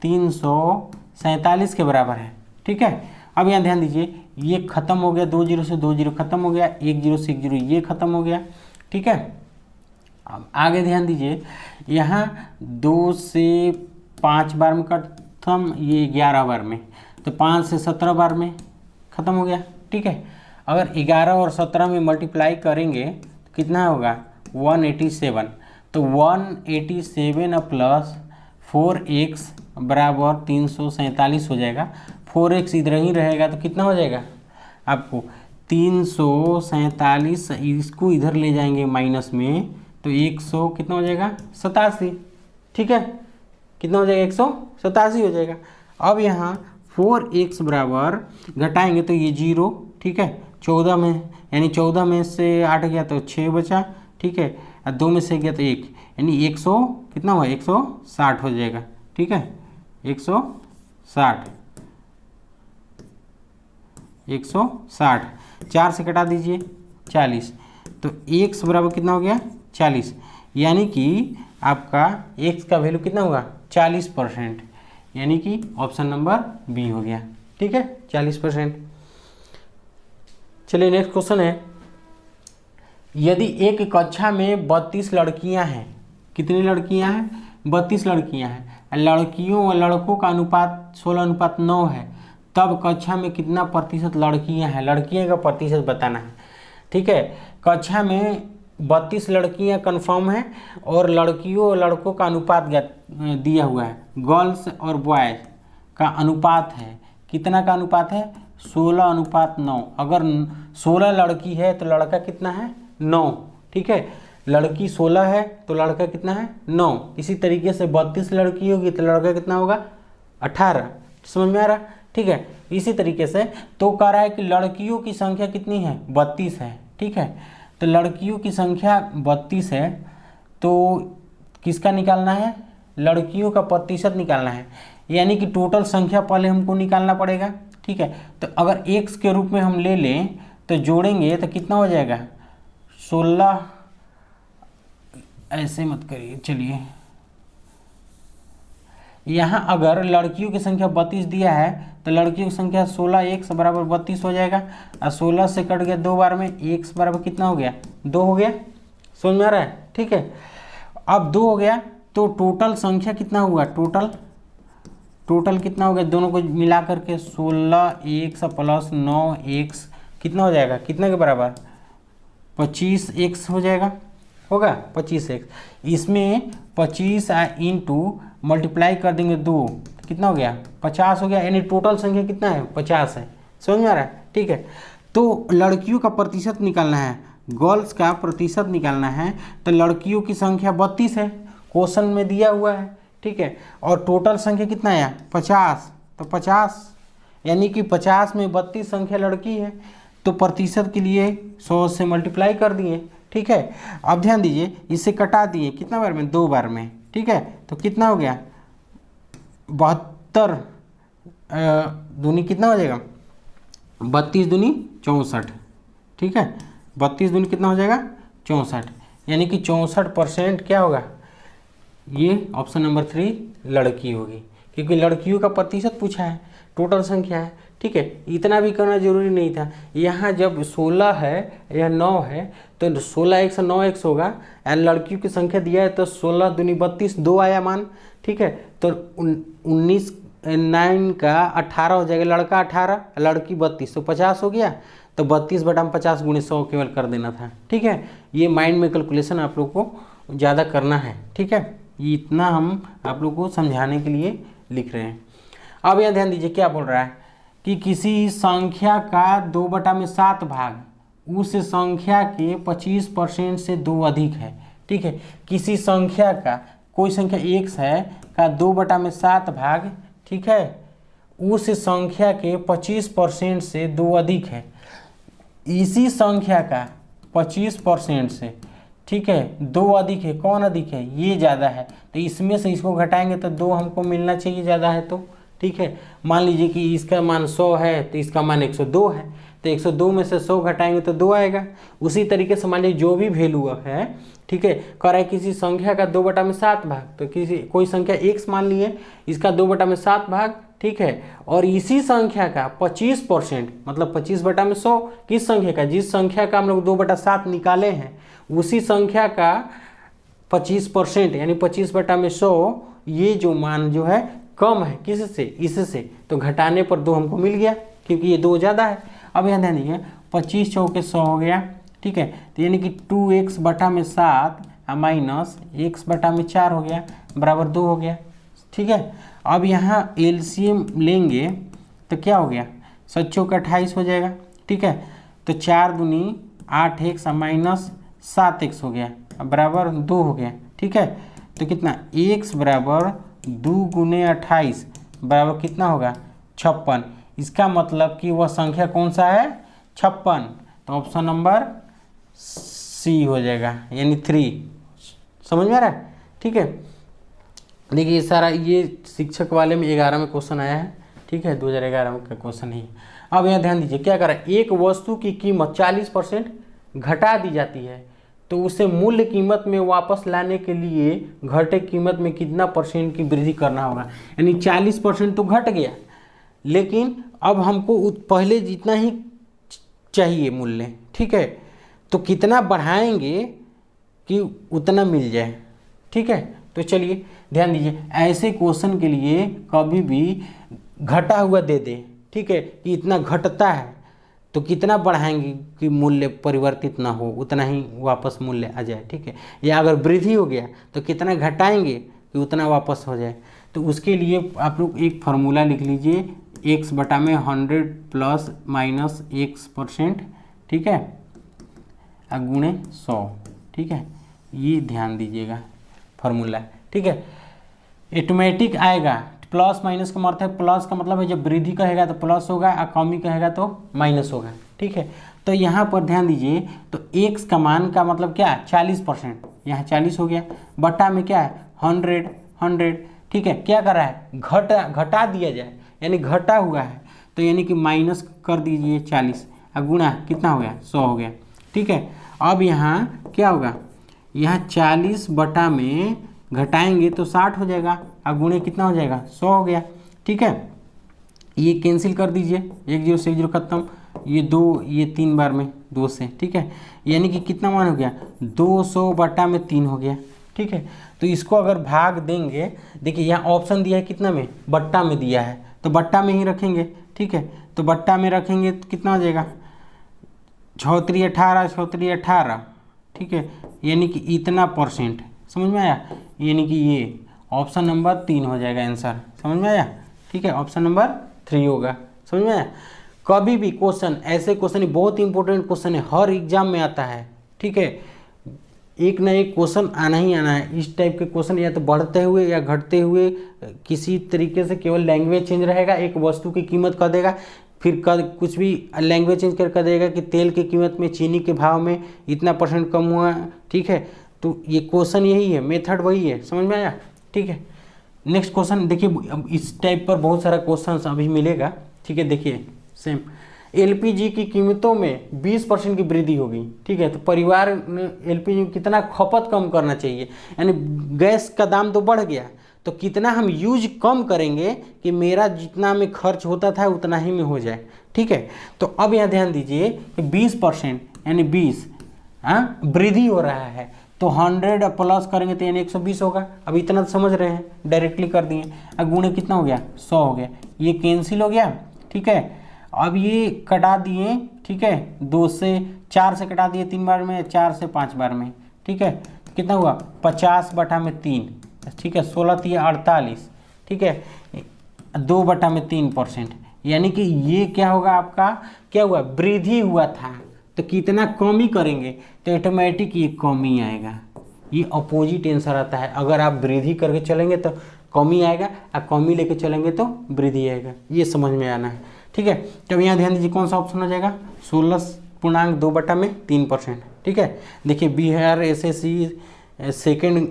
347 के बराबर है, ठीक है। अब यहाँ ध्यान दीजिए, ये खत्म हो गया, 2 0 से 2 0 खत्म हो गया, 1 0 से 1 0 ये खत्म हो गया, ठीक है। अब आगे ध्यान दीजिए, यहाँ 2 से 5 बार में खत्म, ये 11 बार में, तो 5 से 17 बार में खत्म हो गया, ठीक है। अगर 11 और 17 में मल्टीप्लाई करेंगे तो कितना होगा, 187। तो 187 प्लस 4x बराबर 347 हो जाएगा। 4x इधर ही रहेगा तो कितना हो जाएगा आपको, 347, इसको इधर ले जाएंगे माइनस में, तो 100 कितना हो जाएगा, 87, ठीक है। कितना हो जाएगा, 187 हो जाएगा। अब यहाँ 4x बराबर घटाएंगे तो ये 0, ठीक है, 14 में, यानी 14 में से 8 गया तो 6 बचा, ठीक है, और 2 में से गया तो 1, यानी 100 कितना हुआ, 160 हो जाएगा, ठीक है, 160, 160। 4 से कटा दीजिए 40, तो x बराबर कितना हो गया, 40, यानी कि आपका x का वैल्यू कितना होगा, 40%, यानी कि ऑप्शन नंबर बी हो गया, ठीक है, 40%। चलिए नेक्स्ट क्वेश्चन है, यदि एक कक्षा में 32 लड़कियां हैं, कितनी लड़कियां हैं, 32 लड़कियां हैं, लड़कियों और लड़कों का अनुपात 16:9 है, तब कक्षा में कितना प्रतिशत लड़कियां हैं, लड़कियों का प्रतिशत बताना है, ठीक है। कक्षा में 32 लड़कियां कंफर्म है और लड़कियों और लड़कों का अनुपात दिया हुआ है, गर्ल्स और बॉयज का अनुपात है, कितना का अनुपात है, 16:9। अगर 16 लड़की है तो लड़का कितना है, 9, ठीक है। लड़की 16 है तो लड़का कितना है, 9। इसी तरीके से 32 लड़की होगी तो लड़का कितना होगा, 18। समझ में आ रहा, ठीक है। इसी तरीके से तो कह रहा है कि लड़कियों की संख्या कितनी है, 32 है, ठीक है। तो लड़कियों की संख्या 32 है, तो किसका निकालना है, लड़कियों का प्रतिशत निकालना है, यानी कि टोटल संख्या पहले हमको निकालना पड़ेगा, ठीक है। तो अगर x के रूप में हम ले लें तो जोड़ेंगे तो कितना हो जाएगा, 16 ऐसे मत करिए। चलिए, यहाँ अगर लड़कियों की संख्या 32 दिया है तो लड़कियों की संख्या 16 x बराबर 32 हो जाएगा, और 16 से कट गया 2 बार में, x बराबर कितना हो गया, 2 हो गया। समझ में आ रहा है? ठीक है, अब 2 हो गया तो टोटल संख्या कितना हुआ, टोटल कितना हो गया, दोनों को मिला करके 16x प्लस 9x कितना हो जाएगा, कितना के बराबर, 25x हो जाएगा, होगा 25x। इसमें 25 इंटू मल्टीप्लाई कर देंगे 2, कितना हो गया, 50 हो गया, यानी टोटल संख्या कितना है, 50 है। समझ में आ रहा है? ठीक है, तो लड़कियों का प्रतिशत निकालना है, गर्ल्स का प्रतिशत निकालना है, तो लड़कियों की संख्या 32 है, क्वेश्चन में दिया हुआ है। ठीक है, और टोटल संख्या कितना है, 50, तो 50 यानी कि 50 में 32 संख्या लड़की है, तो प्रतिशत के लिए 100 से मल्टीप्लाई कर दिए। ठीक है, अब ध्यान दीजिए, इसे कटा दिए कितना बार में, 2 बार में। ठीक है, तो कितना हो गया, 72 दूनी कितना हो जाएगा, 32 दूनी 64। ठीक है, 32 दूनी कितना हो जाएगा, 64, यानी कि 64% क्या होगा, ये ऑप्शन नंबर 3 लड़की होगी, क्योंकि लड़कियों का प्रतिशत पूछा है, टोटल संख्या है। ठीक है, इतना भी करना जरूरी नहीं था। यहाँ जब 16 है या 9 है तो 16x 9x होगा, और लड़कियों की संख्या दिया है तो 16 दूनी 32, 2 आया मान। ठीक है, तो 19 9 का 18 हो जाएगा, लड़का 18 लड़की 32, तो 50 हो गया। तो 32 बटा 50 गुणे 100 केवल कर देना था। ठीक है, ये माइंड में कैलकुलेशन आप लोग को ज़्यादा करना है। ठीक है, ये इतना हम आप लोग को समझाने के लिए लिख रहे हैं। अब यहाँ ध्यान दीजिए क्या बोल रहा है कि किसी संख्या का 2/7 भाग उस संख्या के 25% से 2 अधिक है। ठीक है, किसी संख्या का, कोई संख्या x है का 2/7 भाग, ठीक है, उस संख्या के 25% से 2 अधिक है। इसी संख्या का 25% से, ठीक है, 2 अधिक है, कौन अधिक है, ये ज़्यादा है, तो इसमें से इसको घटाएंगे तो 2 हमको मिलना चाहिए, ज़्यादा है तो। ठीक है, मान लीजिए कि इसका मान 100 है तो इसका मान 102 है, तो 102 में से 100 घटाएंगे तो 2 आएगा। उसी तरीके से मान लीजिए जो भी वैल्यू है, ठीक है, कह रहा है किसी संख्या का 2/7 भाग, तो कोई संख्या x मान लिए, इसका 2/7 भाग, ठीक है, और इसी संख्या का 25%, मतलब 25/100 किस संख्या का, जिस संख्या का हम लोग 2/7 निकाले हैं उसी संख्या का 25%, यानी 25/100, ये जो मान जो है कम है किससे, इससे, तो घटाने पर 2 हमको मिल गया, क्योंकि ये 2 ज़्यादा है। अब यहाँ ध्यान दीजिए, 25 चौके 100 हो गया। ठीक है, तो यानी कि 2x/7 माइनस x/4 हो गया, बराबर 2 हो गया। ठीक है, अब यहाँ एलसीएम लेंगे तो क्या हो गया, 7 चौके 28 हो जाएगा। ठीक है, तो 4 दूनी 8x माइनस 7x हो गया, बराबर 2 हो गया। ठीक है, तो कितना, x बराबर 2 गुने 28 बराबर कितना होगा, 56। इसका मतलब कि वह संख्या कौन सा है, 56, तो ऑप्शन नंबर सी हो जाएगा, यानी 3। समझ में आ रहा है? ठीक है, देखिए ये सारा, ये शिक्षक वाले में 11 में क्वेश्चन आया है। ठीक है, 2011 का क्वेश्चन है। अब यहाँ ध्यान दीजिए क्या कर रहा है, एक वस्तु की कीमत 40% घटा दी जाती है, तो उसे मूल्य कीमत में वापस लाने के लिए घटे कीमत में कितना % की वृद्धि करना होगा। यानी 40% तो घट गया, लेकिन अब हमको पहले जितना ही चाहिए मूल्य, ठीक है, तो कितना बढ़ाएंगे कि उतना मिल जाए। ठीक है, तो चलिए ध्यान दीजिए, ऐसे क्वेश्चन के लिए कभी भी घटा हुआ दे दे, ठीक है, कि इतना घटता है तो कितना बढ़ाएंगे कि मूल्य परिवर्तित ना हो, उतना ही वापस मूल्य आ जाए। ठीक है, या अगर वृद्धि हो गया तो कितना घटाएंगे कि उतना वापस हो जाए। तो उसके लिए आप लोग एक फार्मूला लिख लीजिए, x/100 प्लस माइनस x%, ठीक है, गुणे 100। ठीक है, ये ध्यान दीजिएगा फार्मूला। ठीक है, ऑटोमेटिक आएगा, प्लस माइनस का मतलब है, प्लस का मतलब है जब वृद्धि कहेगा तो प्लस होगा और कमी कहेगा तो माइनस होगा। ठीक है, तो यहाँ पर ध्यान दीजिए, तो x का मान का मतलब क्या है, 40%, यहाँ 40 हो गया, बटा में क्या है 100। ठीक है, क्या कर रहा है, घटा दिया जाए, यानी घटा हुआ है, तो यानी कि माइनस कर दीजिए 40 और गुणा कितना हो गया, 100 हो गया। ठीक है, अब यहाँ क्या होगा, यहाँ 40 बटा में घटाएंगे तो 60 हो जाएगा, और गुणे कितना हो जाएगा 100 हो गया। ठीक है, ये कैंसिल कर दीजिए, 1 0 से 1 0 खत्म, ये 2 ये 3 बार में 2 से। ठीक है, यानी कि कितना मान हो गया 200 बटा में 3 हो गया। ठीक है, तो इसको अगर भाग देंगे, देखिए यहाँ ऑप्शन दिया है कितना में, बट्टा में दिया है, तो बट्टा में ही रखेंगे। ठीक है, तो बट्टा में रखेंगे तो कितना हो जाएगा 6 3 18 6 3 18। ठीक है, यानी कि इतना परसेंट, समझ में आया, यानी कि ये ऑप्शन नंबर 3 हो जाएगा आंसर। समझ में आया। ठीक है, ऑप्शन नंबर 3 होगा। समझ में आया। कभी भी क्वेश्चन, ऐसे क्वेश्चन बहुत इंपॉर्टेंट क्वेश्चन है, हर एग्जाम में आता है। ठीक है, एक ना एक क्वेश्चन आना ही आना है। इस टाइप के क्वेश्चन या तो बढ़ते हुए या घटते हुए, किसी तरीके से केवल लैंग्वेज चेंज रहेगा, एक वस्तु की कीमत कर देगा, फिर कुछ भी लैंग्वेज चेंज कर देगा कि तेल की कीमत में, चीनी के भाव में इतना % कम हुआ। ठीक है, तो ये क्वेश्चन यही है, मेथड वही है। समझ में आया। ठीक है, नेक्स्ट क्वेश्चन देखिए, अब इस टाइप पर बहुत सारा क्वेश्चन अभी मिलेगा। ठीक है, देखिए सेम, एलपीजी की कीमतों में 20% की वृद्धि होगी। ठीक है, तो परिवार ने एलपीजी कितना खपत कम करना चाहिए, यानी गैस का दाम तो बढ़ गया, तो कितना हम यूज कम करेंगे कि मेरा जितना में खर्च होता था उतना ही में हो जाए। ठीक है, तो अब यहाँ ध्यान दीजिए कि 20% यानी 20 वृद्धि हो रहा है, तो 100 प्लस करेंगे तो यानी 120 होगा। अब इतना तो समझ रहे हैं, डायरेक्टली कर दिए। अब गुणे कितना हो गया 100 हो गया, ये कैंसिल हो गया। ठीक है, अब ये कटा दिए। ठीक है, 2 से 4 से कटा दिए 3 बार में, 4 से 5 बार में। ठीक है, तो कितना हुआ 50 बटा में 3। ठीक है, 16 3 48। ठीक है, 2 बटा में 3%, यानी कि ये क्या होगा आपका, क्या हुआ वृद्धि हुआ था, तो कितना कमी करेंगे तो ऑटोमेटिक ये कमी आएगा। ये अपोजिट आंसर आता है, अगर आप वृद्धि करके चलेंगे तो कमी आएगा, और कमी लेके चलेंगे तो वृद्धि आएगा। ये समझ में आना है। ठीक है, तो यहाँ ध्यान दीजिए कौन सा ऑप्शन हो जाएगा 16.2 बटा में 3%। ठीक है, देखिए बिहार SSC सेकेंड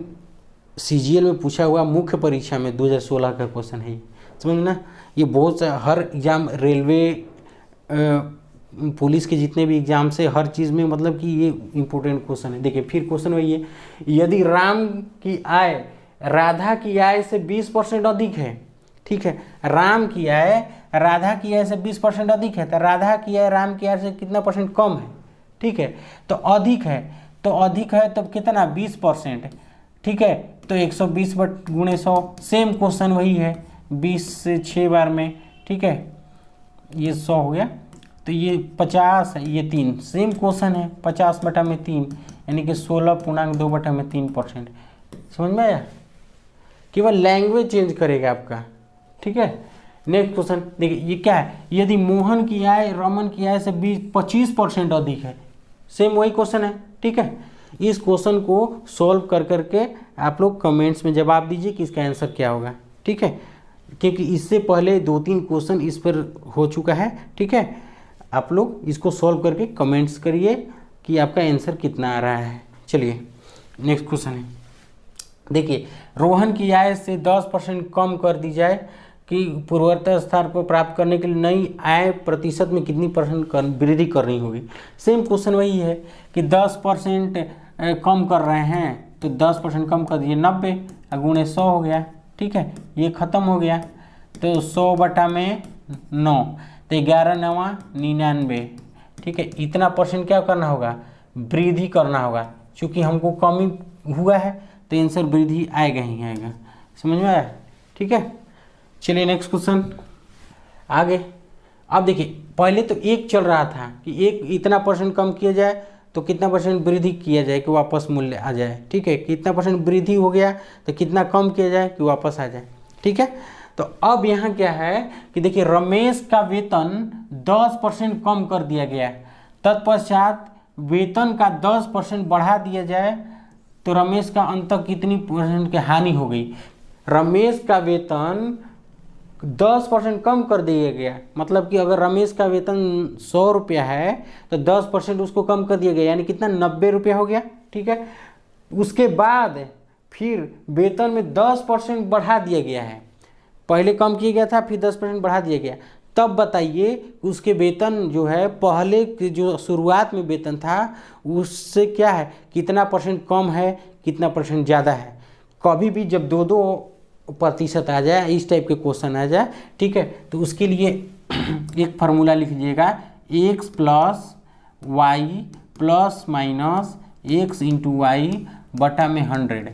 CGL में पूछा हुआ मुख्य परीक्षा में 2016 का क्वेश्चन है। समझना, ये बहुत हर एग्जाम, रेलवे, पुलिस के जितने भी एग्जाम से, हर चीज़ में मतलब कि ये इंपॉर्टेंट क्वेश्चन है। देखिए फिर क्वेश्चन वही है, यदि राम की आय राधा की आय से 20% अधिक है। ठीक है, राम की आय राधा की आय से 20% अधिक है, तो राधा की आय राम की आय से कितना % कम है। ठीक है, तो अधिक है, तो अधिक है तब कितना 20%। ठीक है, तो 120 गुणे 100, सेम क्वेश्चन वही है, 20 से 6 बार में। ठीक है, ये 100 हो गया, तो ये 50 है, ये 3, सेम क्वेश्चन है 50 बटा में 3, यानी कि 16.2 बटा में 3%। समझ में आया, केवल लैंग्वेज चेंज करेगा आपका। ठीक है, नेक्स्ट क्वेश्चन देखिए, ये क्या है, यदि मोहन की आय रमन की आय से 25% अधिक है, सेम वही क्वेश्चन है। ठीक है, इस क्वेश्चन को सॉल्व कर करके आप लोग कमेंट्स में जवाब दीजिए कि इसका आंसर क्या होगा। ठीक है, क्योंकि इससे पहले 2-3 क्वेश्चन इस पर हो चुका है। ठीक है, आप लोग इसको सॉल्व करके कमेंट्स करिए कि आपका आंसर कितना आ रहा है। चलिए नेक्स्ट क्वेश्चन है, देखिए रोहन की आय से 10% कम कर दी जाए कि पूर्वोत्तर स्तर को प्राप्त करने के लिए नई आय प्रतिशत में कितनी % वृद्धि करनी होगी। सेम क्वेश्चन वही है कि 10% कम कर रहे हैं, तो 10% कम कर दिए 90 गुणे 100 हो गया। ठीक है, ये ख़त्म हो गया, तो 100 बटा में 9, तो 11 9 99। ठीक है, इतना % क्या करना होगा वृद्धि करना होगा, क्योंकि हमको कमी हुआ है तो आंसर वृद्धि आएगा ही आएगा। समझ में आया। ठीक है, चलिए नेक्स्ट क्वेश्चन आगे। अब देखिए पहले तो एक चल रहा था कि एक इतना % कम किया जाए तो कितना % वृद्धि किया जाए कि वापस मूल्य आ जाए। ठीक है, कितना % वृद्धि हो गया तो कितना कम किया जाए कि वापस आ जाए। ठीक है, तो अब यहाँ क्या है कि देखिए रमेश का वेतन 10% कम कर दिया गया, तत्पश्चात वेतन का 10% बढ़ा दिया जाए तो रमेश का अंततः कितनी % की हानि हो गई। रमेश का वेतन 10% कम कर दिया गया, मतलब कि अगर रमेश का वेतन 100 रुपया है तो 10% उसको कम कर दिया गया, यानी कितना 90 रुपया हो गया। ठीक है, उसके बाद फिर वेतन में 10% बढ़ा दिया गया है, पहले कम किया गया था फिर 10% बढ़ा दिया गया, तब बताइए उसके वेतन जो है पहले के जो शुरुआत में वेतन था उससे क्या है, कितना परसेंट कम है, कितना परसेंट ज़्यादा है। कभी भी जब 2% आ जाए, इस टाइप के क्वेश्चन आ जाए, ठीक है, तो उसके लिए एक फार्मूला लिख लीजिएगा, x plus y plus minus x into y बटा में 100,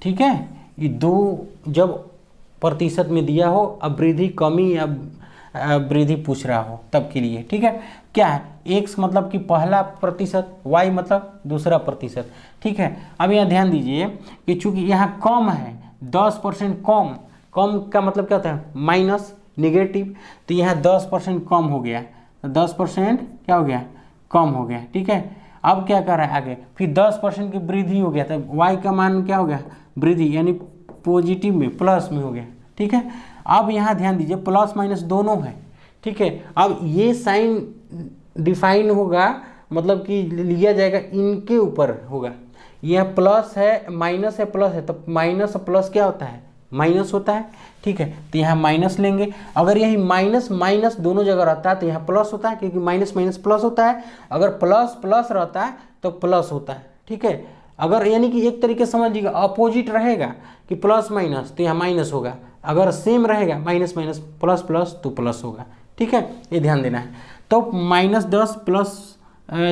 ठीक है। ये दो जब प्रतिशत में दिया हो, अब वृद्धि कमी या वृद्धि पूछ रहा हो तब के लिए, ठीक है। क्या है, एक्स मतलब कि पहला प्रतिशत, वाई मतलब दूसरा प्रतिशत, ठीक है। अब यहाँ ध्यान दीजिए कि चूंकि यहाँ कम है, 10% कम, कम का मतलब क्या होता है, माइनस, निगेटिव, तो यहाँ 10% कम हो गया, तो 10% क्या हो गया, कम हो गया, ठीक है। अब क्या कर रहा है आगे, फिर 10% की वृद्धि हो गया, तो वाई का मान क्या हो गया, वृद्धि, यानी पॉजिटिव में, प्लस में हो गया, ठीक है। अब यहाँ ध्यान दीजिए प्लस माइनस दोनों है, ठीक है। अब ये साइन डिफाइन होगा, मतलब कि लिया जाएगा इनके ऊपर होगा, यह प्लस है, माइनस है, प्लस है, तो माइनस और प्लस क्या होता है, माइनस होता है, ठीक है। तो यहाँ माइनस लेंगे, अगर यही माइनस माइनस दोनों जगह रहता है तो यहाँ प्लस होता है, क्योंकि माइनस माइनस प्लस होता है, अगर प्लस प्लस रहता है तो प्लस होता है, ठीक है। अगर यानी कि एक तरीके समझिएगा अपोजिट रहेगा कि प्लस माइनस, तो यहाँ माइनस होगा, अगर सेम रहेगा माइनस माइनस प्लस प्लस तो प्लस होगा, ठीक है, ये ध्यान देना है। तो -10 प्लस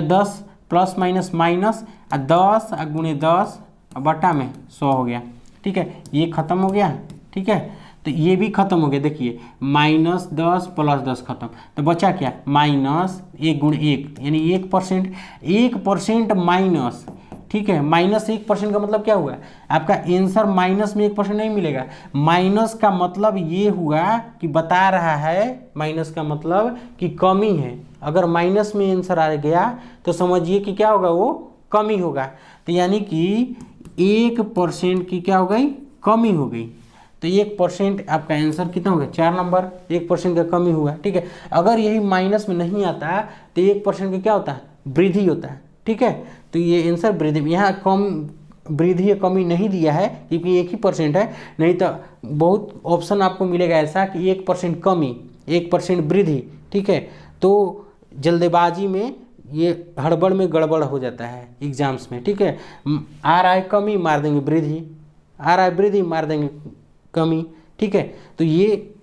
10 प्लस माइनस माइनस 10 गुणे 10 बटा में 100 हो गया, ठीक है। ये खत्म हो गया, ठीक है, तो ये भी खत्म हो गया। देखिए -10 प्लस 10 खत्म, तो बचा क्या, -1 गुणे 1 यानी 1%, 1% माइनस, ठीक है। -1% का मतलब क्या हुआ, आपका आंसर माइनस में 1% नहीं मिलेगा, माइनस का मतलब ये हुआ कि बता रहा है, माइनस का मतलब कि कमी है। अगर माइनस में आंसर आ गया तो समझिए कि क्या होगा, वो कमी होगा, तो यानी कि 1% की क्या हो गई, कमी हो गई। तो 1% आपका आंसर कितना हो गया, 4 नंबर, 1% का कमी हुआ, ठीक है। अगर यही माइनस में नहीं आता तो 1% का क्या होता है, वृद्धि होता है, ठीक है। तो ये आंसर वृद्धि, यहाँ कम वृद्धि या कमी नहीं दिया है क्योंकि 1% है, नहीं तो बहुत ऑप्शन आपको मिलेगा ऐसा कि 1% कमी, 1% वृद्धि, ठीक है। तो जल्दबाजी में ये हड़बड़ में गड़बड़ हो जाता है एग्जाम्स में, ठीक है। आ रहा है कमी, मार देंगे वृद्धि, आ रहा है वृद्धि, मार देंगे कमी, ठीक है। तो ये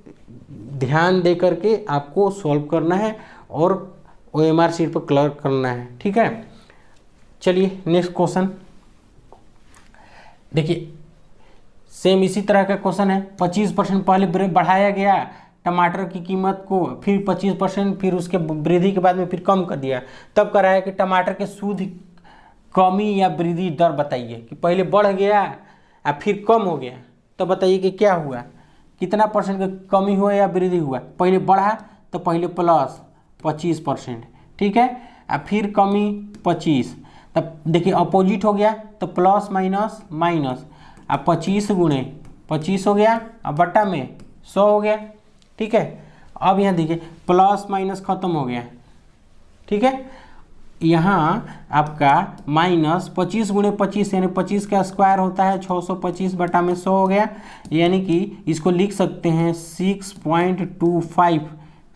ध्यान दे करके आपको सॉल्व करना है और OMR शीट पर क्लियर करना है, ठीक है। चलिए नेक्स्ट क्वेश्चन देखिए, सेम इसी तरह का क्वेश्चन है। 25% पहले बढ़ाया गया टमाटर की कीमत को, फिर 25%, फिर उसके वृद्धि के बाद में फिर कम कर दिया, तब कराया कि टमाटर के सूद कमी या वृद्धि दर बताइए, कि पहले बढ़ गया या फिर कम हो गया, तो बताइए कि क्या हुआ, कितना परसेंट का कमी हुआ या वृद्धि हुआ। पहले बढ़ा तो पहले प्लस 25%, ठीक है, और फिर कमी 25, तब देखिए अपोजिट हो गया तो प्लस माइनस माइनस, अब 25 गुणे 25 हो गया, अब बट्टा में 100 हो गया, ठीक है। अब यहाँ देखिए प्लस माइनस खत्म हो गया, ठीक है। यहाँ आपका -25 गुणे 25 यानी 25 का स्क्वायर होता है 625 बटा में 100 हो गया, यानी कि इसको लिख सकते हैं 6.25,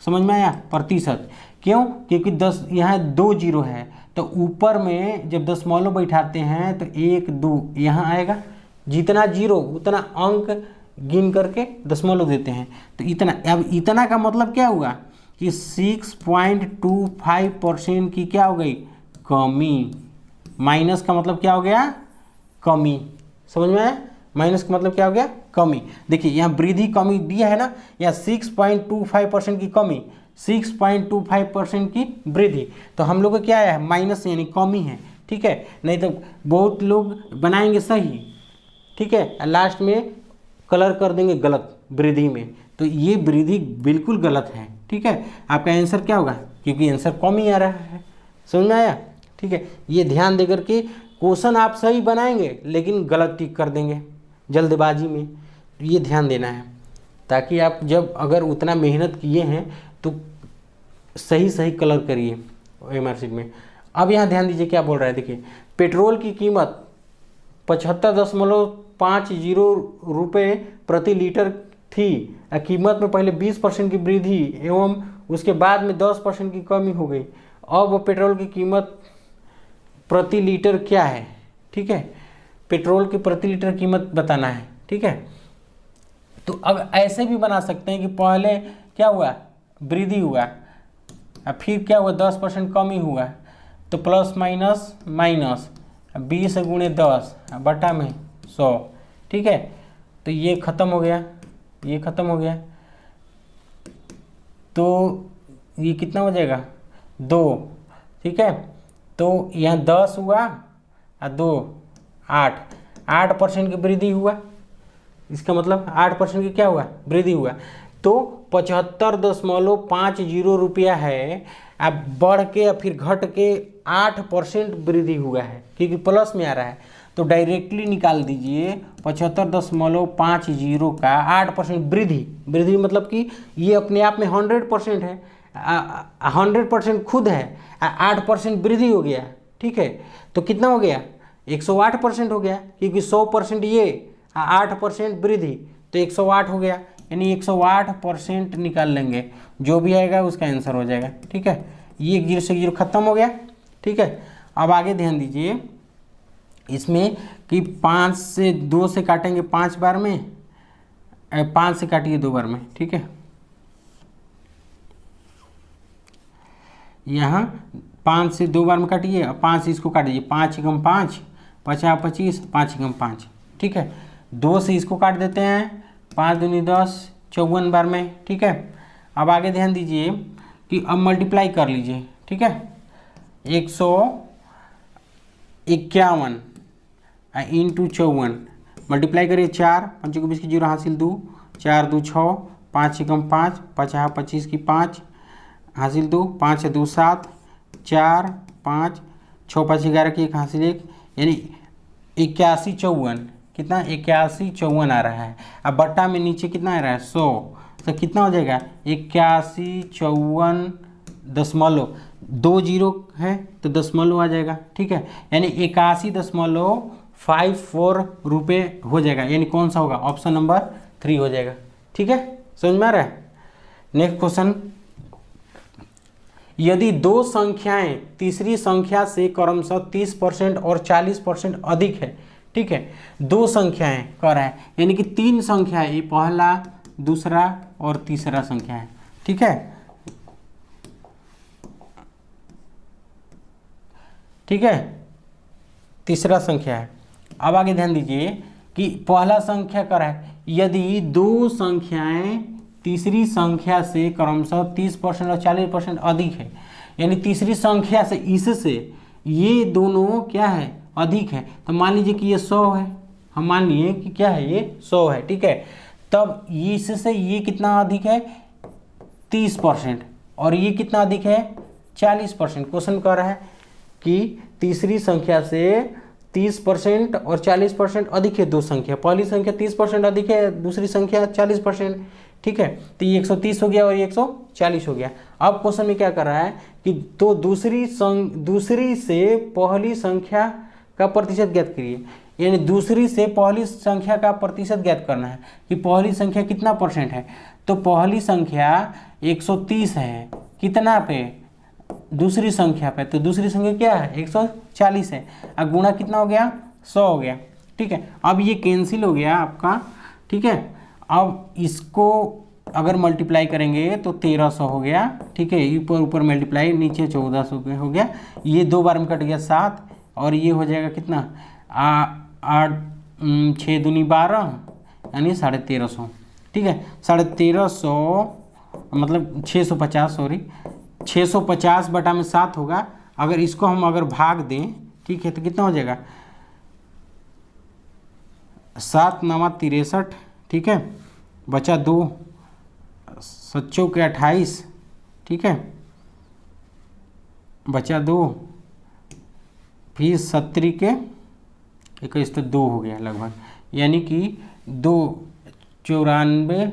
समझ में आया, प्रतिशत। क्यों, क्योंकि 10 यहाँ 2 जीरो है, तो ऊपर में जब दशमलव बैठाते हैं तो 1 2 यहाँ आएगा, जितना जीरो उतना अंक गिन करके दशमलव देते हैं, तो इतना। अब इतना का मतलब क्या हुआ कि 6.25% की क्या हो गई, कमी। माइनस का मतलब क्या हो गया, कमी, समझ में आया, माइनस का मतलब क्या हो गया, कमी। देखिए यहाँ वृद्धि कमी दिया है ना, यहाँ 6.25% की कमी, 6.25% की वृद्धि, तो हम लोग को क्या है, माइनस यानी कमी है, ठीक है। नहीं तो बहुत लोग बनाएंगे सही, ठीक है, लास्ट में कलर कर देंगे गलत वृद्धि में, तो ये वृद्धि बिल्कुल गलत है, ठीक है। आपका आंसर क्या होगा, क्योंकि आंसर कम ही आ रहा है, समझ में आया, ठीक है। ये ध्यान देकर के क्वेश्चन आप सही बनाएंगे लेकिन गलत टिक कर देंगे जल्दबाजी में, ये ध्यान देना है, ताकि आप जब अगर उतना मेहनत किए हैं तो सही सही कलर करिए OMR शीट में। अब यहाँ ध्यान दीजिए क्या बोल रहा है, देखिए पेट्रोल की कीमत 75.50 रुपये प्रति लीटर थी, कीमत में पहले 20% की वृद्धि एवं उसके बाद में 10% की कमी हो गई। अब पेट्रोल की कीमत प्रति लीटर क्या है, ठीक है, पेट्रोल की प्रति लीटर कीमत बताना है, ठीक है। तो अब ऐसे भी बना सकते हैं कि पहले क्या हुआ, वृद्धि हुआ, फिर क्या हुआ 10% कमी हुआ, तो प्लस माइनस माइनस 20 गुणे 10 बटा में 100, ठीक है। तो ये ख़त्म हो गया, ये ख़त्म हो गया, तो ये कितना हो जाएगा 2, ठीक है। तो यहाँ 10 हुआ और 2 8% की वृद्धि हुआ, इसका मतलब 8% की क्या हुआ, वृद्धि हुआ। तो 75.50 रुपया है, अब बढ़ के या फिर घट के 8% वृद्धि हुआ है, क्योंकि प्लस में आ रहा है। तो डायरेक्टली निकाल दीजिए 75.50 का 8% वृद्धि, वृद्धि मतलब कि ये अपने आप में 100% है, 100% खुद है, 8% वृद्धि हो गया, ठीक है। तो कितना हो गया 108% हो गया, क्योंकि 100% ये 8% वृद्धि, तो 108 हो गया, यानी 108% निकाल लेंगे, जो भी आएगा उसका आंसर हो जाएगा, ठीक है। ये 0 से 0 खत्म हो गया, ठीक है। अब आगे ध्यान दीजिए इसमें कि 5 से 2 से काटेंगे 5 बार में, 5 से काटिए 2 बार में, ठीक है। यहाँ 5 से 2 बार में काटिए, 5 से इसको काटिए, 5 एकम 5, 50 25, 5 एकम 5, ठीक है। 2 से इसको काट देते हैं, 5 दूनी 10, 54 बार में, ठीक है। अब आगे ध्यान दीजिए कि अब मल्टीप्लाई कर लीजिए, ठीक है। 151 इंटू 54, मल्टीप्लाई करिए, 4 5 को 20 की 0 हासिल 2, 4 2 6, 5 एकम 5, 50 25 की 5 हासिल 2, 5 2 7, 4 5, 6 5 11 की 1 हासिल 1, यानी 81 54, कितना 81 54 आ रहा है। अब बट्टा में नीचे कितना आ रहा है 100, तो कितना हो जाएगा 81 54 दशमलव, 2 जीरो है तो दशमलव आ जाएगा, ठीक है। यानी 81.54 रुपये हो जाएगा, यानी कौन सा होगा, ऑप्शन नंबर 3 हो जाएगा, ठीक है। समझ में आ रहा है। नेक्स्ट क्वेश्चन, यदि दो संख्याएं तीसरी संख्या से क्रमशः 30% और 40% अधिक है, ठीक है, दो संख्याएं कह रहा है, यानी कि 3 संख्या है, ये पहला दूसरा और तीसरा संख्या है, ठीक है, ठीक है, तीसरा संख्या है। अब आगे ध्यान दीजिए कि पहला संख्या कह रहा है यदि दो संख्याएं तीसरी संख्या से क्रमशः 30% और 40% अधिक है, यानी तीसरी संख्या से इससे ये दोनों क्या है अधिक है, तो मान लीजिए कि ये 100 है, हम मान लिए कि क्या है ये 100 है, ठीक है। तब इससे ये कितना अधिक है 30% और ये कितना अधिक है 40%। क्वेश्चन कह रहा है कि तीसरी संख्या से 30% और 40% अधिक है दो संख्या, पहली संख्या 30% अधिक है, दूसरी संख्या 40%, ठीक है। तो ये 130 हो गया और ये 140 हो गया। अब क्वेश्चन में क्या कर रहा है कि तो दूसरी से पहली संख्या का प्रतिशत ज्ञात करिए, यानी दूसरी से पहली संख्या का प्रतिशत ज्ञात करना है कि पहली संख्या कितना परसेंट है। तो पहली संख्या 130 है, कितना पे दूसरी संख्या पे, तो दूसरी संख्या क्या है 140 है, अब गुणा कितना हो गया 100 हो गया, ठीक है। अब ये कैंसिल हो गया आपका, ठीक है। अब इसको अगर मल्टीप्लाई करेंगे तो 1300 हो गया, ठीक है, ऊपर ऊपर मल्टीप्लाई नीचे 1400 हो गया, ये 2 बार में कट गया 7 और ये हो जाएगा कितना 8 6 दूनी 12 यानी 1350, ठीक है। 1350 मतलब 650, सॉरी 650 बटा में 7 होगा। अगर इसको हम अगर भाग दें, ठीक है, तो कितना हो जाएगा 7 9 63, ठीक है, बचा 2 7 के 28, ठीक है, बचा 2 फिर 70 के 21 तो 2 हो गया लगभग, यानी कि 2 94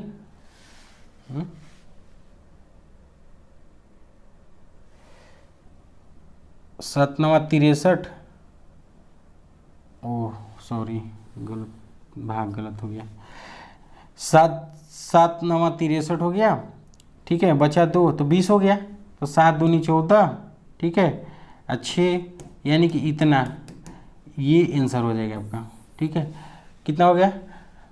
7 9 63, ओह सॉरी गलत भाग गलत हो गया, 7 7 9 63 हो गया, ठीक है, बचा 2 तो 20 हो गया, तो 7 दूनी 14, ठीक है, अच्छे, यानी कि इतना, ये आंसर हो जाएगा आपका, ठीक है। कितना हो गया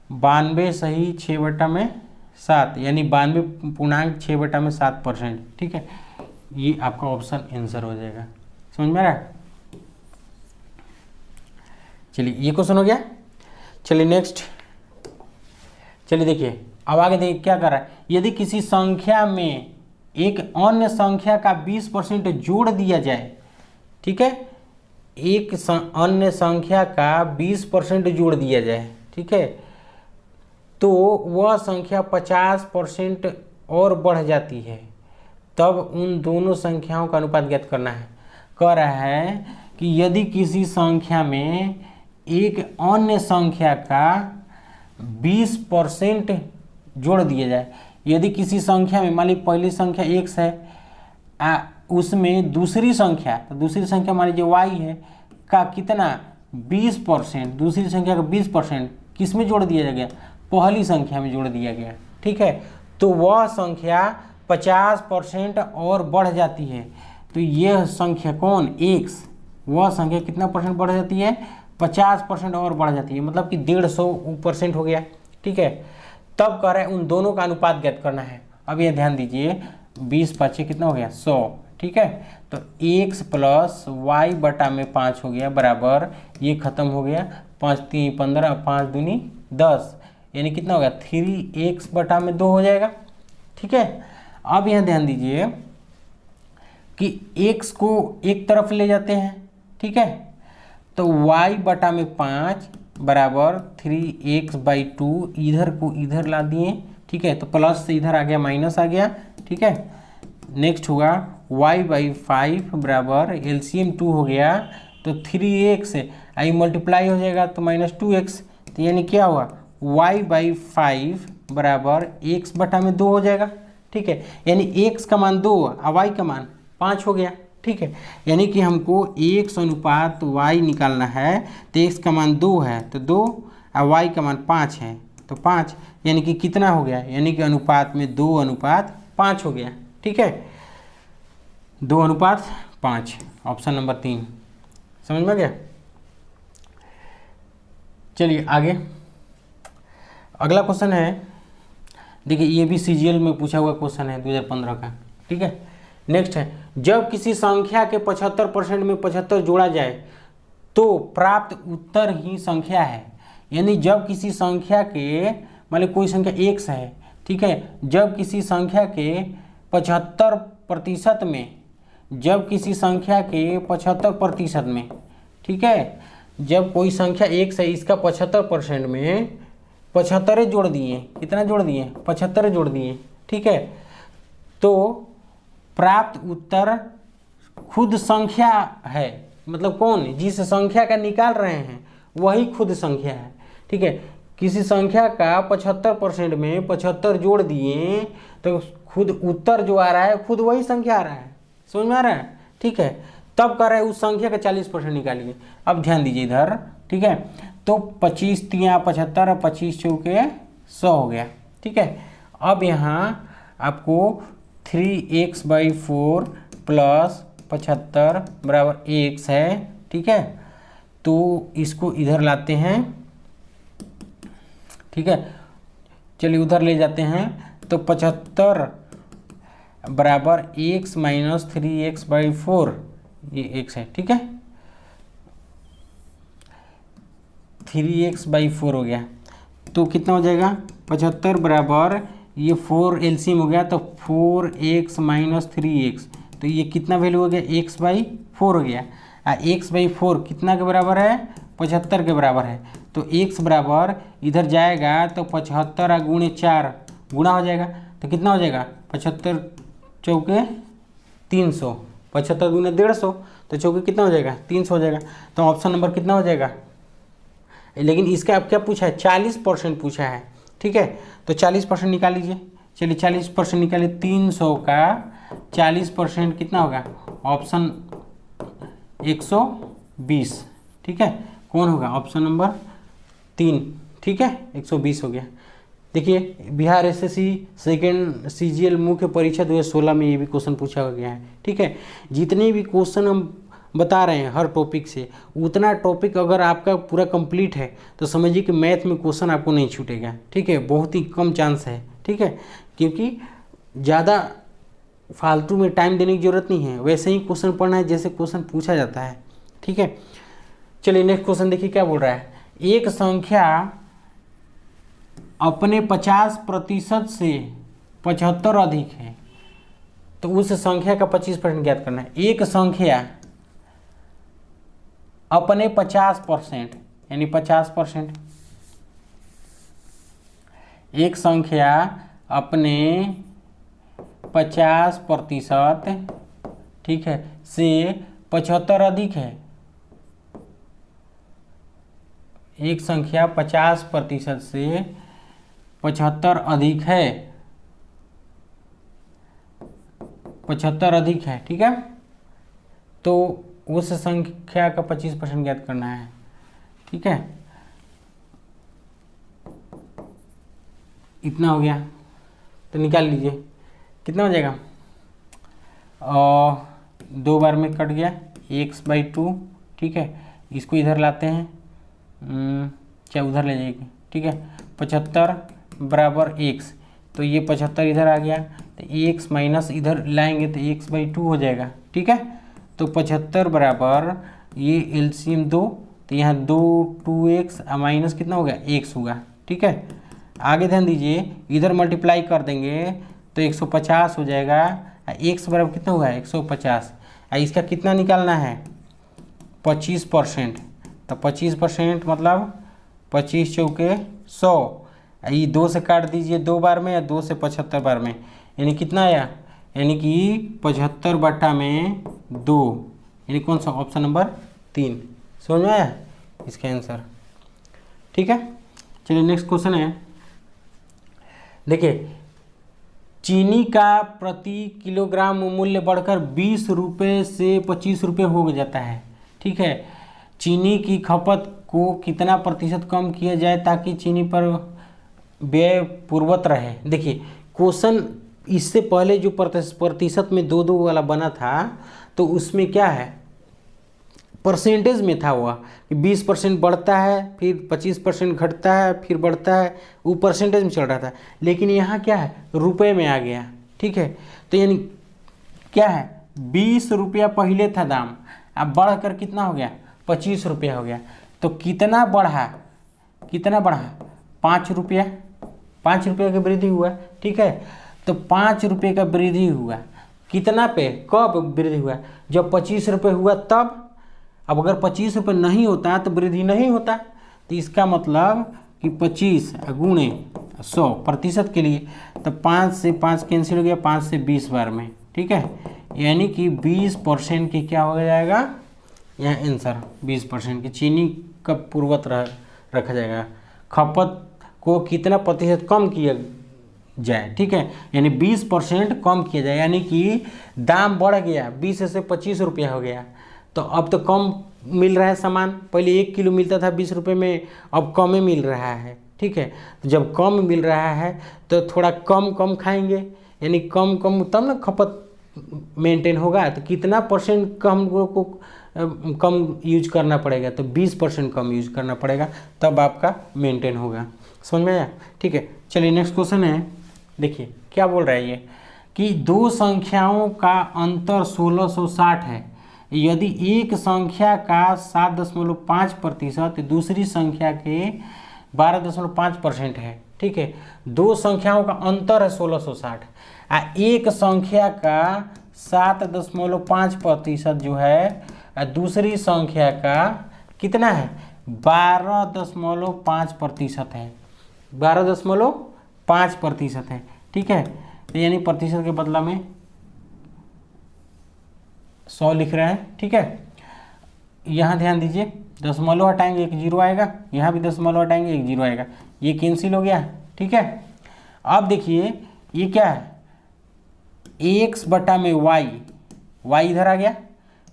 92 सही 6/7, यानी 92.6/7%, ठीक है, ये आपका ऑप्शन आंसर हो जाएगा। समझ में आ रहा है? चलिए ये क्वेश्चन हो गया। चलिए नेक्स्ट, चलिए देखिए अब आगे देखिए क्या कर रहा है। यदि किसी संख्या में एक अन्य संख्या का 20% जोड़ दिया जाए, ठीक है, एक अन्य संख्या का 20% जोड़ दिया जाए, ठीक है, तो वह संख्या 50% और बढ़ जाती है, तब उन दोनों संख्याओं का अनुपात ज्ञात करना है। कह रहा है कि यदि किसी संख्या में एक अन्य संख्या का 20% जोड़ दिया जाए, यदि किसी संख्या में मान लीजिए पहली संख्या x है, उसमें दूसरी संख्या, तो दूसरी संख्या मान लीजिए y है, का कितना 20%, दूसरी संख्या का 20% किस में जोड़ दिया गया, पहली संख्या में जोड़ दिया गया, ठीक है, तो वह संख्या 50% और बढ़ जाती है। तो यह संख्या कौन x, वह संख्या कितना परसेंट बढ़ जाती है, 50% और बढ़ जाती है, मतलब कि 150% हो गया, ठीक है। तब कह रहे हैं उन दोनों का अनुपात ज्ञात करना है। अब ये ध्यान दीजिए 20 × 5 कितना हो गया 100, ठीक है, तो x + y/5 हो गया बराबर, ये खत्म हो गया, 5 × 3 = 15, 5 दूनी 10, यानी कितना हो गया 3x/2 हो जाएगा, ठीक है। अब यहाँ ध्यान दीजिए कि x को एक तरफ ले जाते हैं, ठीक है, तो y/5 बराबर 3x/2, इधर को इधर ला दिए, ठीक है, तो प्लस से इधर आ गया माइनस आ गया, ठीक है। नेक्स्ट होगा y/5 बराबर एलसीएम 2 हो गया, तो 3x आई मल्टीप्लाई हो जाएगा तो -2x, तो यानी क्या हुआ y/5 बराबर x/2 हो जाएगा, ठीक है, यानी x का मान 2 और y का मान 5 हो गया, ठीक है, यानी कि हमको x अनुपात y निकालना है, तो x का मान 2 है तो 2 और y का मान 5 है तो 5, यानी कि कितना हो गया, यानी कि अनुपात में 2:5 हो गया, ठीक है, 2:5, ऑप्शन नंबर 3। समझ में गया। चलिए आगे, अगला क्वेश्चन है, देखिए ये भी सीजीएल में पूछा हुआ क्वेश्चन है 2015 का, ठीक है। नेक्स्ट है, जब किसी संख्या के 75% में 75 जोड़ा जाए तो प्राप्त उत्तर ही संख्या है। यानी जब किसी संख्या के, मान ली कोई संख्या x है, ठीक है, जब किसी संख्या के 75% में, जब किसी संख्या के 75% में, ठीक है, जब कोई संख्या x है, इसका 75% में 75 जोड़ दिए, कितना जोड़ दिए 75 जोड़ दिए, ठीक है, तो प्राप्त उत्तर खुद संख्या है, मतलब कौन, जिस संख्या का निकाल रहे हैं वही खुद संख्या है, ठीक है। किसी संख्या का 75% में 75 जोड़ दिए तो खुद उत्तर जो आ रहा है खुद वही संख्या आ रहा है, समझ में आ रहा है, ठीक है। तब कर रहे हैं उस संख्या का 40% निकालिए। अब ध्यान दीजिए इधर, ठीक है, तो 25 × 3 = 75 और 25 × 4 = 100 हो गया, ठीक है। अब यहाँ आपको 3x/4 + 75 बराबर x है, ठीक है, तो इसको इधर लाते हैं, ठीक है, चलिए उधर ले जाते हैं, तो 75 बराबर x - 3x/4, ये x है, ठीक है, 3x/4 हो गया, तो कितना हो जाएगा 75 बराबर, ये 4 एलसीएम हो गया तो 4x - 3x, तो ये कितना वैल्यू हो गया x/4 हो गया, x/4 कितना के बराबर है 75 के बराबर है, तो x बराबर इधर जाएगा तो 75 × 4 गुणा हो जाएगा, तो कितना हो जाएगा 75 × 4 = 300, 75 × 150, तो चौके कितना हो जाएगा 300 हो जाएगा, तो ऑप्शन नंबर कितना हो जाएगा। लेकिन इसका अब क्या पूछा है 40% पूछा है, ठीक है, तो 40% निकाल लीजिए। चलिए 40% निकालिए, 300 का 40% कितना होगा, ऑप्शन 120, ठीक है, कौन होगा ऑप्शन नंबर 3, ठीक है, 120 हो गया। देखिए बिहार एसएससी सेकेंड सीजीएल मुख्य परीक्षा 2016 में ये भी क्वेश्चन पूछा गया है। ठीक है, जितने भी क्वेश्चन हम बता रहे हैं हर टॉपिक से, उतना टॉपिक अगर आपका पूरा कंप्लीट है तो समझिए कि मैथ में क्वेश्चन आपको नहीं छूटेगा। ठीक है, बहुत ही कम चांस है। ठीक है, क्योंकि ज़्यादा फालतू में टाइम देने की ज़रूरत नहीं है, वैसे ही क्वेश्चन पढ़ना है जैसे क्वेश्चन पूछा जाता है। ठीक है, चलिए नेक्स्ट क्वेश्चन देखिए क्या बोल रहा है। एक संख्या अपने 50% से 75 अधिक है तो उस संख्या का 25% ज्ञात करना है। एक संख्या अपने 50% यानी 50%, एक संख्या अपने 50%, ठीक है, से 75 अधिक है। एक संख्या 50% से 75 अधिक है, 75 अधिक है। ठीक है, तो उस संख्या का 25% ज्ञात करना है। ठीक है, इतना हो गया तो निकाल लीजिए कितना हो जाएगा। 2 बार में कट गया x/2। ठीक है, इसको इधर लाते हैं, क्या उधर ले जाएगी। ठीक है, 75 बराबर x, तो ये 75 इधर आ गया तो x माइनस इधर लाएंगे तो x/2 हो जाएगा। ठीक है, तो 75 बराबर ये एलसीएम 2, तो यहाँ 2 2x माइनस कितना हो गया x होगा। ठीक है, आगे ध्यान दीजिए, इधर मल्टीप्लाई कर देंगे तो 150 हो जाएगा। x बराबर कितना हुआ है 150, इसका कितना निकालना है 25%, तो 25% मतलब 25 चौके 100, ये 2 से काट दीजिए 2 बार में या 2 से 75 बार में, यानी कितना आया, यानी कि 75/2, यानी कौन सा ऑप्शन नंबर 3। समझ में आया इसका आंसर। ठीक है, चलिए नेक्स्ट क्वेश्चन है। देखिए, चीनी का प्रति किलोग्राम मूल्य बढ़कर 20 रुपये से 25 रुपये हो जाता है। ठीक है, चीनी की खपत को कितना प्रतिशत कम किया जाए ताकि चीनी पर व्यय पूर्ववत रहे। देखिए क्वेश्चन इससे पहले जो प्रतिशत में 2 वाला बना था तो उसमें क्या है, परसेंटेज में था वह कि 20% बढ़ता है, फिर 25% घटता है, फिर बढ़ता है, वो परसेंटेज में चल रहा था। लेकिन यहाँ क्या है, रुपए में आ गया। ठीक है, तो यानी क्या है, 20 रुपया पहले था दाम, अब बढ़कर कितना हो गया 25 रुपया हो गया। तो कितना बढ़ा, कितना बढ़ा 5 रुपया, 5 रुपये का वृद्धि हुआ। ठीक है, तो 5 रुपये का वृद्धि हुआ, कितना पे, कब वृद्धि हुआ, जब 25 रुपये हुआ तब। अब अगर 25 रुपये नहीं होता तो वृद्धि नहीं होता, तो इसका मतलब कि 25 गुणे 100 प्रतिशत के लिए, तो 5 से 5 कैंसिल हो गया, 5 से 20 बार में। ठीक है, यानी कि 20% की क्या हो जाएगा, यहाँ आंसर 20% की चीनी का पूर्ववत रखा जाएगा। खपत को कितना प्रतिशत कम किया जाए। ठीक है, यानी 20% कम किया जाए, यानी कि दाम बढ़ गया, 20 से 25 रुपया हो गया, तो अब तो कम मिल रहा है सामान। पहले 1 किलो मिलता था 20 रुपये में, अब कम ही मिल रहा है। ठीक है, तो जब कम मिल रहा है तो थोड़ा कम कम खाएंगे, यानी कम कम तब ना खपत मेंटेन होगा। तो कितना परसेंट कम को कम यूज करना पड़ेगा, तो 20% कम यूज करना पड़ेगा, तब आपका मेंटेन होगा। समझ में आया। ठीक है, चलिए नेक्स्ट क्वेश्चन है। देखिए क्या बोल रहा है ये कि 2 संख्याओं का अंतर 1660 है। यदि एक संख्या का 7.5% दूसरी संख्या के 12.5% है। ठीक है, 2 संख्याओं का अंतर है 1660, एक संख्या का 7.5% जो है, दूसरी संख्या का कितना है 12.5% है, 12.5% है। ठीक है, तो यानी प्रतिशत के बदला में 100 लिख रहे हैं। ठीक है, यहाँ ध्यान दीजिए, दशमलव हटाएंगे 1 जीरो आएगा, यहाँ भी दशमलव हटाएंगे 1 जीरो आएगा, ये कैंसिल हो गया। ठीक है, अब देखिए ये क्या है, x बटा में y, y इधर आ गया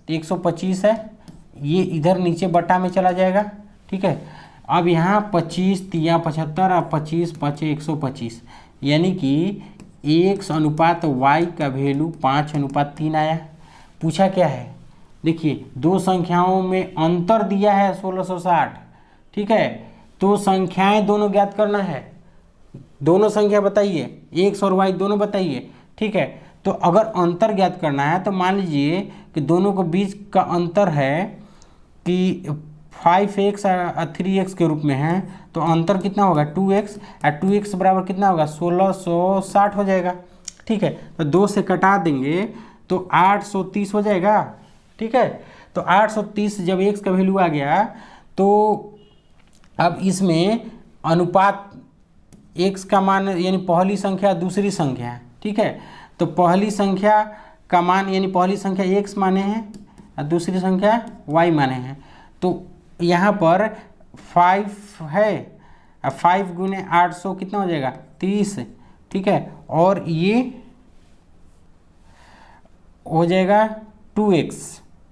तो 125 है, ये इधर नीचे बटा में चला जाएगा। ठीक है, अब यहाँ 25 तिया 75 और 25 5 125, यानी कि x अनुपात y का वैल्यू 5:3 आया। पूछा क्या है, देखिए दो संख्याओं में अंतर दिया है 1660, ठीक है। तो संख्याएं दोनों ज्ञात करना है, दोनों संख्या बताइए, x और y दोनों बताइए, ठीक है। तो अगर अंतर ज्ञात करना है तो मान लीजिए कि दोनों के बीच का अंतर है कि 5x और 3x के रूप में है, तो अंतर कितना होगा 2x, और 2x बराबर कितना होगा 1660 हो जाएगा, ठीक है। तो 2 से कटा देंगे तो 830 हो जाएगा, ठीक है। तो 830 जब x का वैल्यू आ गया तो अब इसमें अनुपात x का मान यानी पहली संख्या दूसरी संख्या है, ठीक है। तो पहली संख्या का मान यानी पहली संख्या x माने हैं और दूसरी संख्या y माने हैं। तो यहाँ पर 5 है, 5 गुने 800 कितना हो जाएगा 30, ठीक है। और ये हो जाएगा 2x,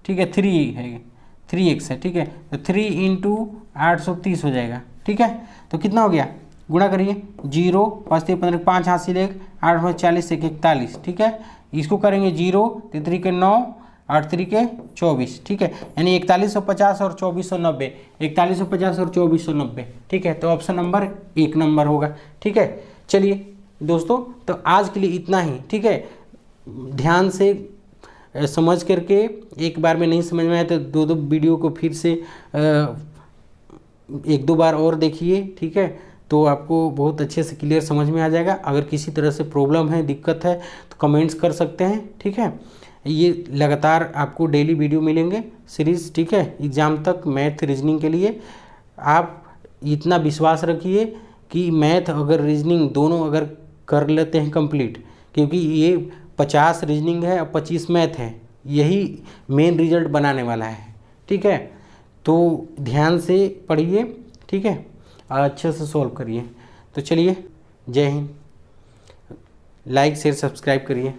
ठीक है, 3x है, ठीक है। तो 3 इंटू 830 हो जाएगा, ठीक है। तो कितना हो गया, गुणा करिए, 0 5 15 5 हासिल 1 8 40 1 41, ठीक है। इसको करेंगे 0 3 के 9 8 3 के 24, ठीक है। यानी 4150 और 2490, 4150 और 2490, ठीक है। तो ऑप्शन नंबर 1 नंबर होगा, ठीक है। चलिए दोस्तों, तो आज के लिए इतना ही, ठीक है। ध्यान से समझ करके, एक बार में नहीं समझ में आया तो दो वीडियो को फिर से 1-2 बार और देखिए, ठीक है। तो आपको बहुत अच्छे से क्लियर समझ में आ जाएगा। अगर किसी तरह से प्रॉब्लम है, दिक्कत है तो कमेंट्स कर सकते हैं, ठीक है। ये लगातार आपको डेली वीडियो मिलेंगे सीरीज़, ठीक है। एग्ज़ाम तक मैथ रीजनिंग के लिए आप इतना विश्वास रखिए कि मैथ अगर रीजनिंग दोनों अगर कर लेते हैं कंप्लीट, क्योंकि ये 50 रीजनिंग है और 25 मैथ है, यही मेन रिजल्ट बनाने वाला है, ठीक है। तो ध्यान से पढ़िए, ठीक है, और अच्छे से सॉल्व करिए। तो चलिए, जय हिंद। लाइक शेयर सब्सक्राइब करिए।